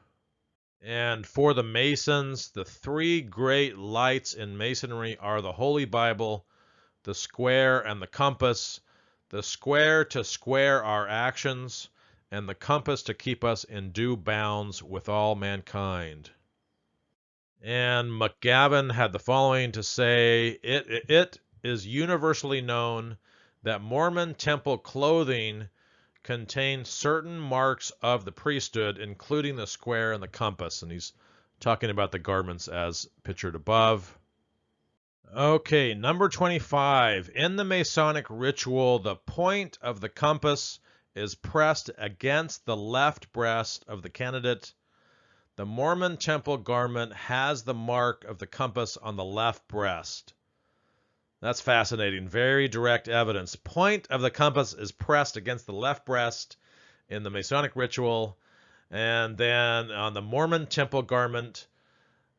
And for the Masons, the three great lights in Masonry are the Holy Bible, the square, and the compass. The square to square our actions, and the compass to keep us in due bounds with all mankind. And McGavin had the following to say, it is universally known that Mormon temple clothing contains certain marks of the priesthood, including the square and the compass. And he's talking about the garments as pictured above. Okay, number 25. In the Masonic ritual, the point of the compass is pressed against the left breast of the candidate. The Mormon temple garment has the mark of the compass on the left breast. That's fascinating. Very direct evidence. Point of the compass is pressed against the left breast in the Masonic ritual. And then on the Mormon temple garment,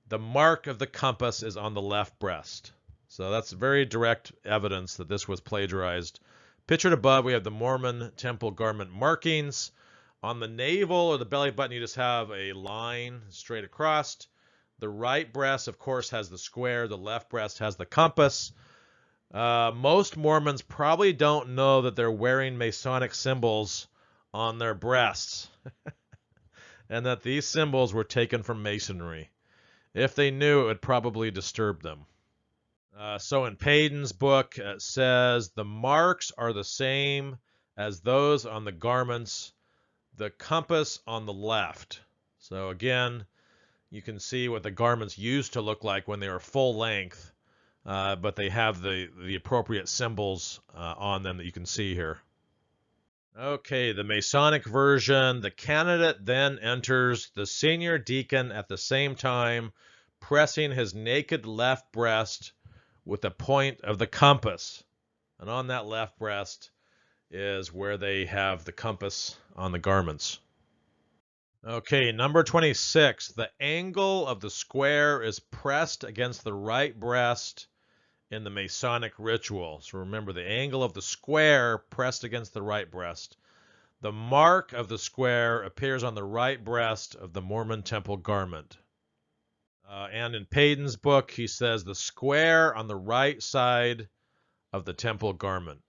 the mark of the compass is on the left breast. So that's very direct evidence that this was plagiarized. Pictured above, we have the Mormon temple garment markings. On the navel or the belly button, you just have a line straight across. The right breast, of course, has the square. The left breast has the compass. Most Mormons probably don't know that they're wearing Masonic symbols on their breasts and that these symbols were taken from Masonry. If they knew, it would probably disturb them. So in Payton's book, it says, the marks are the same as those on the garments, the compass on the left. So again, you can see what the garments used to look like when they were full length, but they have the appropriate symbols on them that you can see here. Okay, the Masonic version, the candidate then enters the senior deacon at the same time, pressing his naked left breast with the point of the compass. And on that left breast is where they have the compass on the garments. Okay, number 26. The angle of the square is pressed against the right breast in the Masonic ritual. So remember, the angle of the square pressed against the right breast. The mark of the square appears on the right breast of the Mormon Temple garment. And in Payton's book, he says the square on the right side of the temple garment.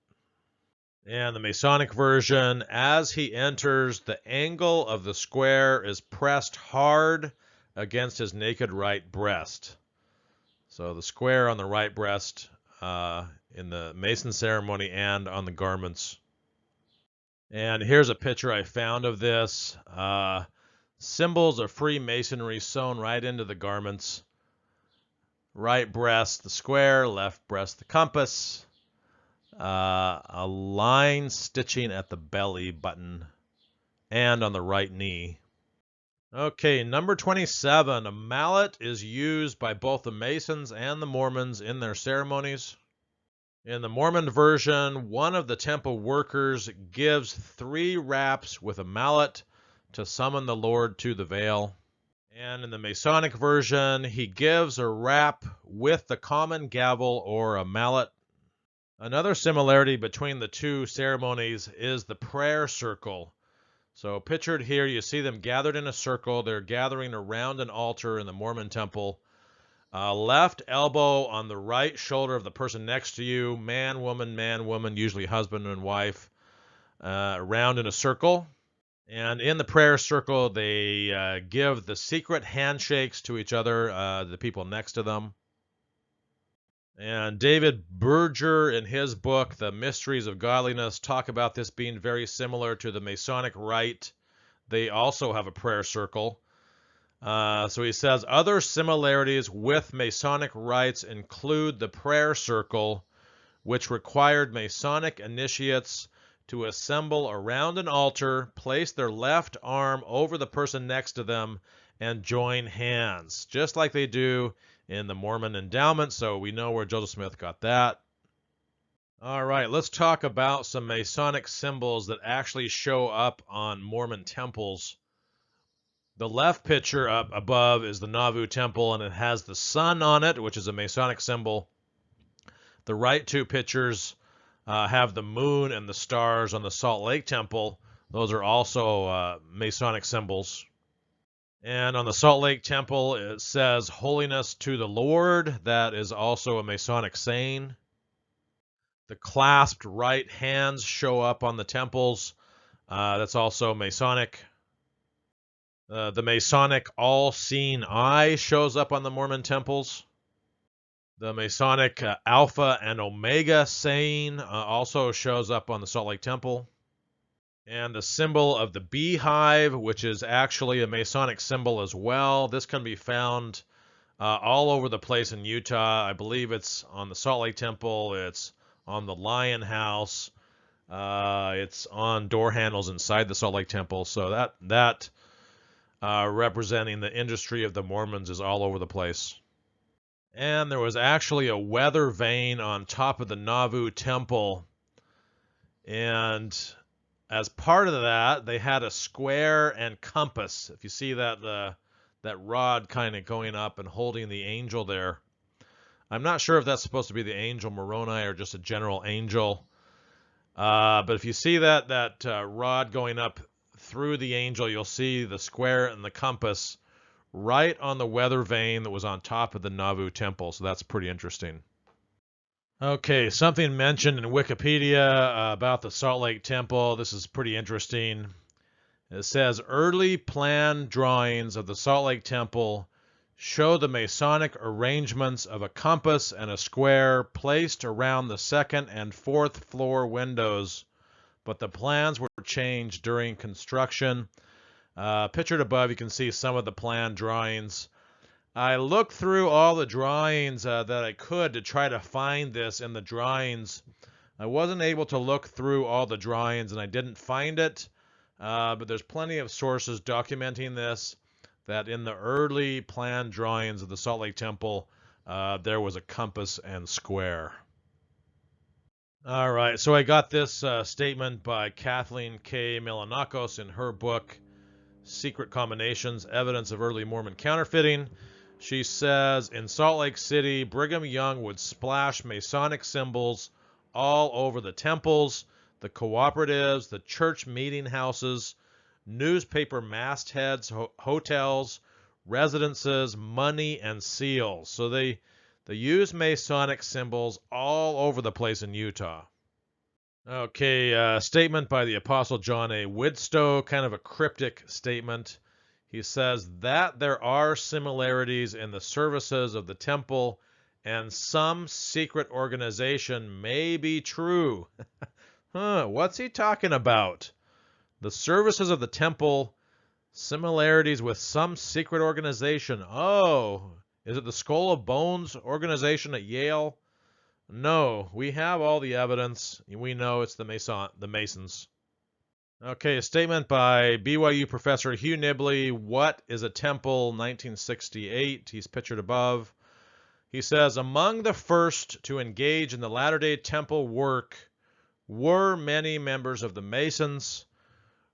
And the Masonic version, as he enters, the angle of the square is pressed hard against his naked right breast. So the square on the right breast in the Mason ceremony and on the garments. And here's a picture I found of this. Symbols of Freemasonry sewn right into the garments. Right breast, the square, left breast, the compass. A line stitching at the belly button and on the right knee. Okay, number 27. A mallet is used by both the Masons and the Mormons in their ceremonies. In the Mormon version, one of the temple workers gives 3 raps with a mallet to summon the Lord to the veil. And in the Masonic version, he gives a rap with the common gavel or a mallet. Another similarity between the two ceremonies is the prayer circle. So pictured here, you see them gathered in a circle. They're gathering around an altar in the Mormon temple. Left elbow on the right shoulder of the person next to you, man, woman, usually husband and wife, around in a circle. And in the prayer circle, they give the secret handshakes to each other, the people next to them. And David Berger, in his book, The Mysteries of Godliness, talk about this being very similar to the Masonic rite. They also have a prayer circle. So he says, other similarities with Masonic rites include the prayer circle, which required Masonic initiates to assemble around an altar, place their left arm over the person next to them, and join hands, just like they do in the Mormon Endowment. So we know where Joseph Smith got that. All right, let's talk about some Masonic symbols that actually show up on Mormon temples. The left picture up above is the Nauvoo Temple, and it has the sun on it, which is a Masonic symbol. The right 2 pictures have the moon and the stars on the Salt Lake Temple. Those are also Masonic symbols. And on the Salt Lake Temple, it says holiness to the Lord. That is also a Masonic saying. The clasped right hands show up on the temples. That's also Masonic. The Masonic all-seeing eye shows up on the Mormon temples. The Masonic Alpha and Omega saying also shows up on the Salt Lake Temple. And the symbol of the beehive, which is actually a Masonic symbol as well. This can be found all over the place in Utah. I believe it's on the Salt Lake Temple. It's on the Lion House. It's on door handles inside the Salt Lake Temple. So that representing the industry of the Mormons is all over the place. And there was actually a weather vane on top of the Nauvoo Temple. And as part of that, they had a square and compass. If you see that rod kind of going up and holding the angel there. I'm not sure if that's supposed to be the angel Moroni or just a general angel. But if you see that rod going up through the angel, you'll see the square and the compass right on the weather vane that was on top of the Nauvoo Temple. So that's pretty interesting. Okay, something mentioned in Wikipedia about the Salt Lake Temple. This is pretty interesting. It says early plan drawings of the Salt Lake Temple show the Masonic arrangements of a compass and a square placed around the 2nd and 4th floor windows, but the plans were changed during construction. Pictured above, you can see some of the plan drawings. I looked through all the drawings that I could to try to find this in the drawings I wasn't able to look through all the drawings and I didn't find it, but there's plenty of sources documenting this, that in the early planned drawings of the Salt Lake Temple, there was a compass and square. All right, so I got this statement by Kathleen K. Milanakos in her book, Secret Combinations, Evidence of Early Mormon Counterfeiting. She says, in Salt Lake City, Brigham Young would splash Masonic symbols all over the temples, the cooperatives, the church meeting houses, newspaper mastheads, hotels, residences, money, and seals. So they use Masonic symbols all over the place in Utah. Okay, statement by the Apostle John A. Widstow, kind of a cryptic statement. He says that there are similarities in the services of the temple and some secret organization may be true. What's he talking about? The services of the temple, similarities with some secret organization. Oh, is it the Skull of Bones organization at Yale? No, we have all the evidence. We know it's the Masons. Okay, a statement by BYU professor Hugh Nibley. What is a temple? 1968. He's pictured above. He says, among the first to engage in the Latter-day Temple work were many members of the Masons,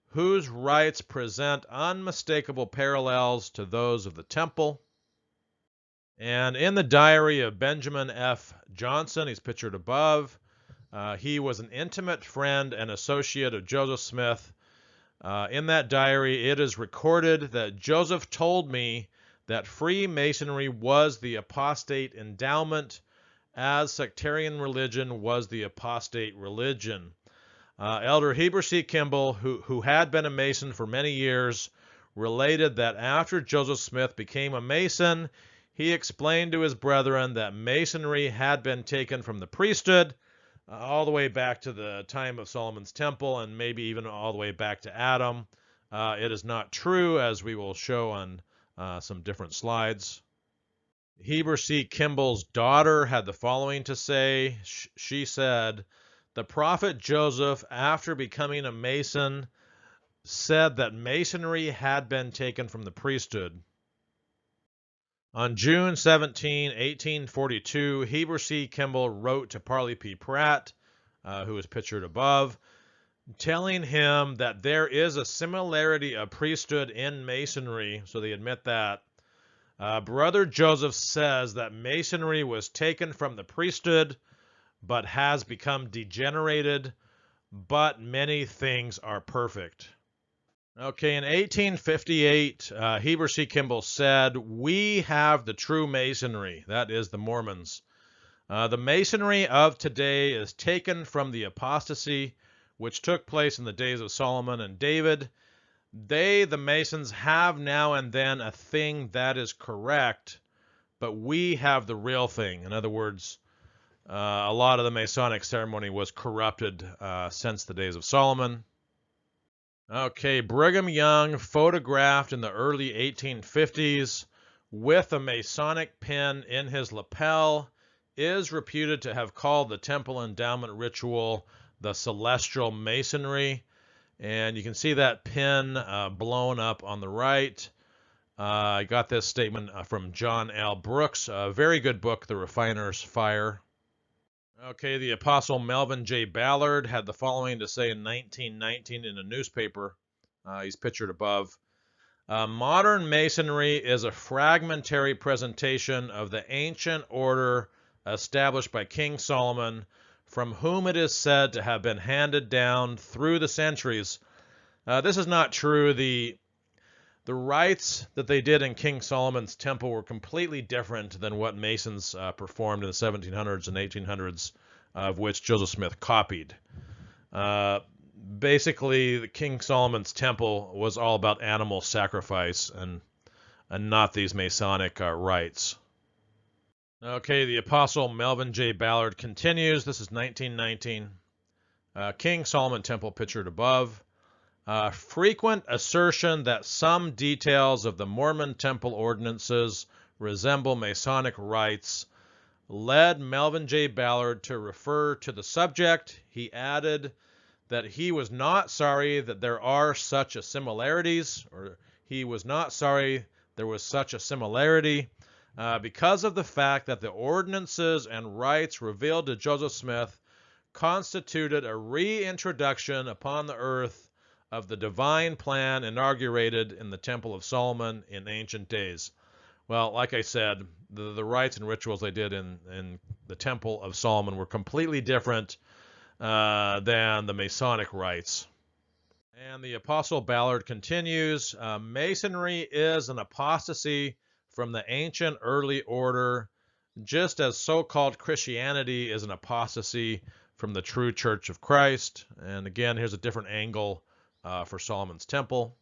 whose rites present unmistakable parallels to those of the temple. And in the diary of Benjamin F. Johnson, he's pictured above, he was an intimate friend and associate of Joseph Smith. In that diary, it is recorded that Joseph told me that Freemasonry was the apostate endowment, as sectarian religion was the apostate religion. Elder Heber C. Kimball, who had been a Mason for many years, related that after Joseph Smith became a Mason, he explained to his brethren that Masonry had been taken from the priesthood all the way back to the time of Solomon's Temple and maybe even all the way back to Adam. It is not true, as we will show on some different slides. Heber C. Kimball's daughter had the following to say. She said, the prophet Joseph, after becoming a Mason, said that Masonry had been taken from the priesthood. On June 17, 1842, Heber C. Kimball wrote to Parley P. Pratt, who is pictured above, telling him that there is a similarity of priesthood in Masonry, so they admit that. Brother Joseph says that Masonry was taken from the priesthood, but has become degenerated, but many things are perfect. Okay, in 1858, Heber C. Kimball said, we have the true Masonry, that is the Mormons. The Masonry of today is taken from the apostasy which took place in the days of Solomon and David. They, the Masons, have now and then a thing that is correct, but we have the real thing. In other words, a lot of the Masonic ceremony was corrupted since the days of Solomon. Okay, Brigham Young, photographed in the early 1850s with a Masonic pin in his lapel, is reputed to have called the temple endowment ritual the Celestial Masonry. And you can see that pin blown up on the right. I got this statement from John L. Brooks, a very good book, The Refiner's Fire. Okay, the Apostle Melvin J. Ballard had the following to say in 1919 in a newspaper. He's pictured above. Modern Masonry is a fragmentary presentation of the ancient order established by King Solomon, from whom it is said to have been handed down through the centuries. This is not true. The rites that they did in King Solomon's temple were completely different than what Masons performed in the 1700s and 1800s, of which Joseph Smith copied. Basically, the King Solomon's temple was all about animal sacrifice and not these Masonic rites. Okay, the Apostle Melvin J. Ballard continues. This is 1919. King Solomon Temple pictured above. Frequent assertion that some details of the Mormon temple ordinances resemble Masonic rites led Melvin J. Ballard to refer to the subject. He added that he was not sorry that there are such a similarities, or he was not sorry there was such a similarity, because of the fact that the ordinances and rites revealed to Joseph Smith constituted a reintroduction upon the earth of the divine plan inaugurated in the Temple of Solomon in ancient days. Well, like I said, the rites and rituals they did in the Temple of Solomon were completely different than the Masonic rites. And the Apostle Ballard continues, Masonry is an apostasy from the ancient early order, just as so-called Christianity is an apostasy from the true Church of Christ. And again, here's a different angle for Solomon's Temple.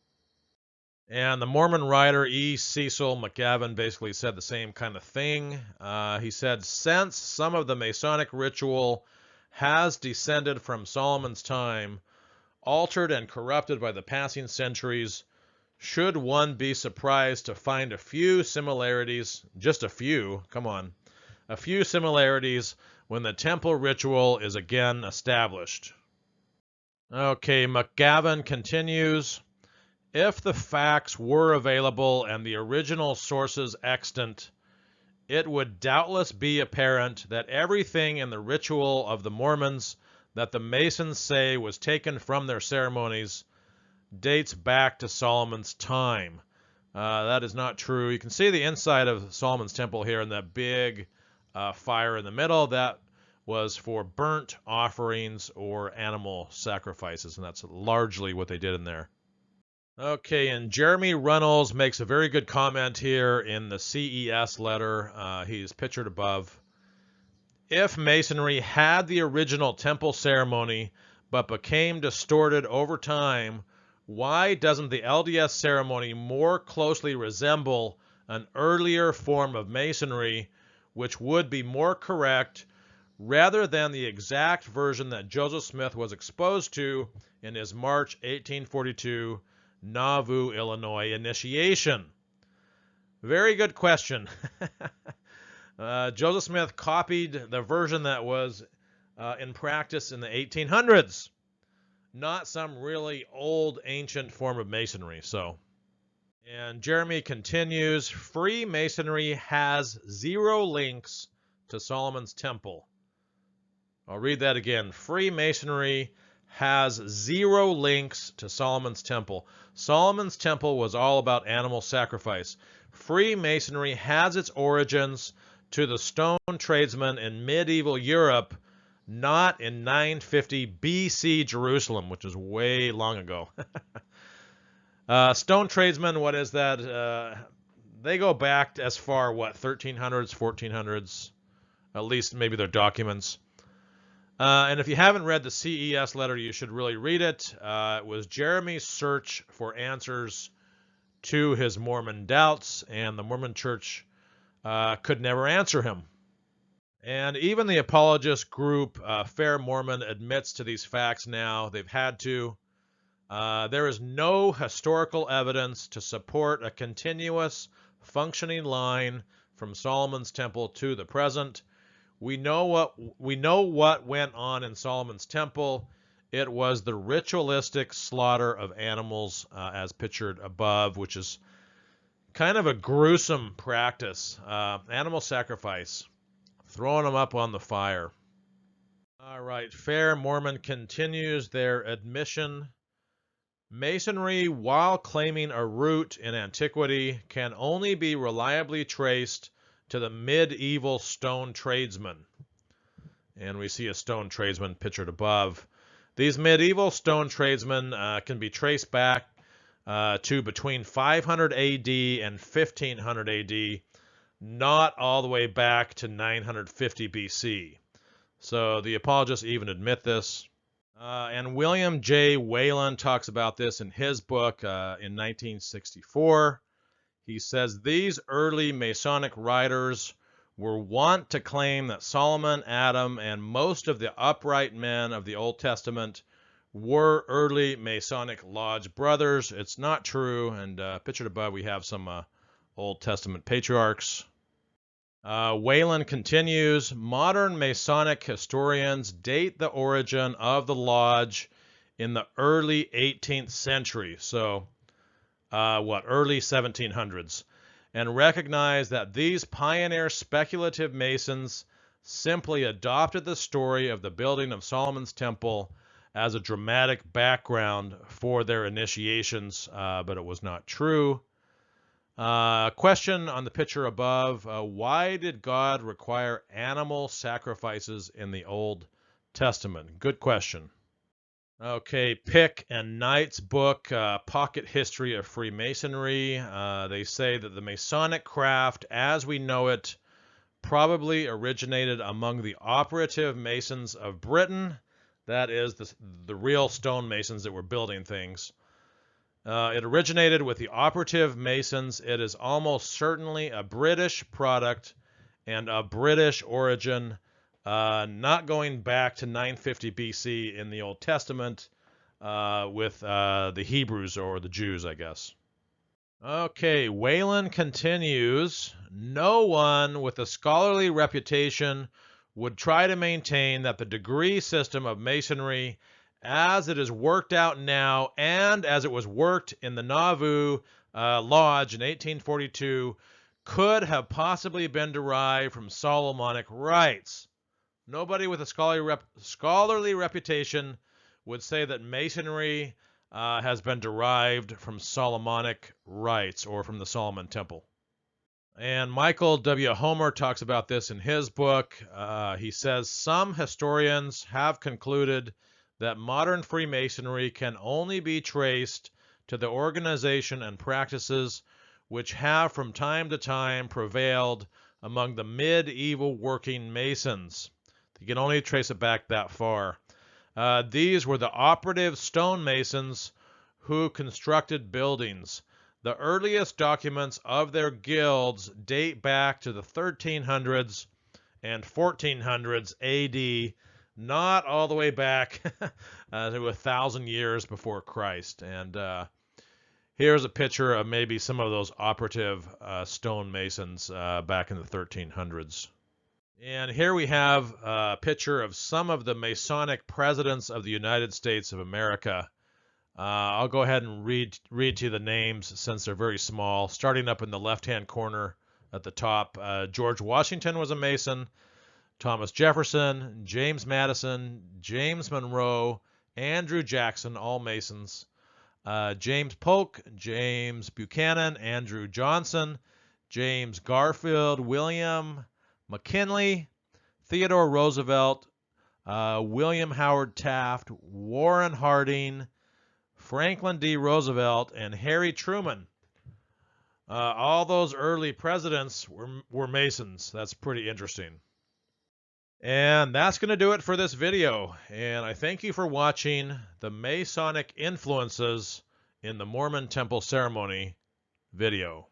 And the Mormon writer E. Cecil McGavin basically said the same kind of thing. He said, since some of the Masonic ritual has descended from Solomon's time, altered and corrupted by the passing centuries, should one be surprised to find a few similarities, just a few, come on, a few similarities when the temple ritual is again established. Okay, McGavin continues, if the facts were available and the original sources extant, it would doubtless be apparent that everything in the ritual of the Mormons that the Masons say was taken from their ceremonies dates back to Solomon's time. That is not true. You can see the inside of Solomon's temple here in that big fire in the middle. That was for burnt offerings or animal sacrifices, and that's largely what they did in there. Okay, and Jeremy Runnels makes a very good comment here in the CES letter. He's pictured above. If Masonry had the original temple ceremony but became distorted over time, why doesn't the LDS ceremony more closely resemble an earlier form of Masonry, which would be more correct, rather than the exact version that Joseph Smith was exposed to in his March 1842 Nauvoo, Illinois initiation? Very good question. Joseph Smith copied the version that was in practice in the 1800s, not some really old ancient form of Masonry. And Jeremy continues, Freemasonry has zero links to Solomon's Temple. I'll read that again. Freemasonry has zero links to Solomon's Temple. Solomon's Temple was all about animal sacrifice. Freemasonry has its origins to the stone tradesmen in medieval Europe, not in 950 BC Jerusalem, which is way long ago. Stone tradesmen, what is that? They go back as far, 1300s, 1400s, at least maybe their documents. And if you haven't read the CES letter, you should really read it. It was Jeremy's search for answers to his Mormon doubts, and the Mormon Church could never answer him. And even the apologist group, Fair Mormon, admits to these facts now. They've had to. There is no historical evidence to support a continuous functioning line from Solomon's Temple to the present. We know what went on in Solomon's Temple. It was the ritualistic slaughter of animals, as pictured above, which is kind of a gruesome practice. Animal sacrifice, throwing them up on the fire. All right, Fair Mormon continues their admission. Masonry, while claiming a root in antiquity, can only be reliably traced to the medieval stone tradesmen. And we see a stone tradesman pictured above. These medieval stone tradesmen can be traced back to between 500 AD and 1500 AD, not all the way back to 950 BC. So the apologists even admit this. And William J. Whalen talks about this in his book in 1964. He says, these early Masonic writers were wont to claim that Solomon, Adam, and most of the upright men of the Old Testament were early Masonic Lodge brothers. It's not true, and pictured above we have some Old Testament patriarchs. Whalen continues, modern Masonic historians date the origin of the lodge in the early 18th century, so early 1700s, and recognize that these pioneer speculative Masons simply adopted the story of the building of Solomon's Temple as a dramatic background for their initiations, but it was not true. Question on the picture above, why did God require animal sacrifices in the Old Testament? Good question. Okay, Pick and Knight's book, Pocket History of Freemasonry. They say that the Masonic craft, as we know it, probably originated among the operative Masons of Britain. That is, the real stonemasons that were building things. It originated with the operative Masons. It is almost certainly a British product and a British origin, not going back to 950 BC in the Old Testament with the Hebrews or the Jews, I guess. Okay, Whalen continues, no one with a scholarly reputation would try to maintain that the degree system of Masonry as it is worked out now and as it was worked in the Nauvoo Lodge in 1842 could have possibly been derived from Solomonic rites. Nobody with a scholarly reputation would say that Masonry has been derived from Solomonic rites or from the Solomon Temple. And Michael W. Homer talks about this in his book. He says, some historians have concluded that modern Freemasonry can only be traced to the organization and practices which have from time to time prevailed among the medieval working Masons. You can only trace it back that far. These were the operative stonemasons who constructed buildings. The earliest documents of their guilds date back to the 1300s and 1400s AD, not all the way back to 1,000 years before Christ. And here's a picture of maybe some of those operative stonemasons back in the 1300s. And here we have a picture of some of the Masonic presidents of the United States of America. I'll go ahead and read to you the names since they're very small. Starting up in the left-hand corner at the top, George Washington was a Mason, Thomas Jefferson, James Madison, James Monroe, Andrew Jackson, all Masons, James Polk, James Buchanan, Andrew Johnson, James Garfield, William McKinley, Theodore Roosevelt, William Howard Taft, Warren Harding, Franklin D. Roosevelt, and Harry Truman. All those early presidents were Masons. That's pretty interesting. And that's going to do it for this video. And I thank you for watching the Masonic influences in the Mormon Temple Ceremony video.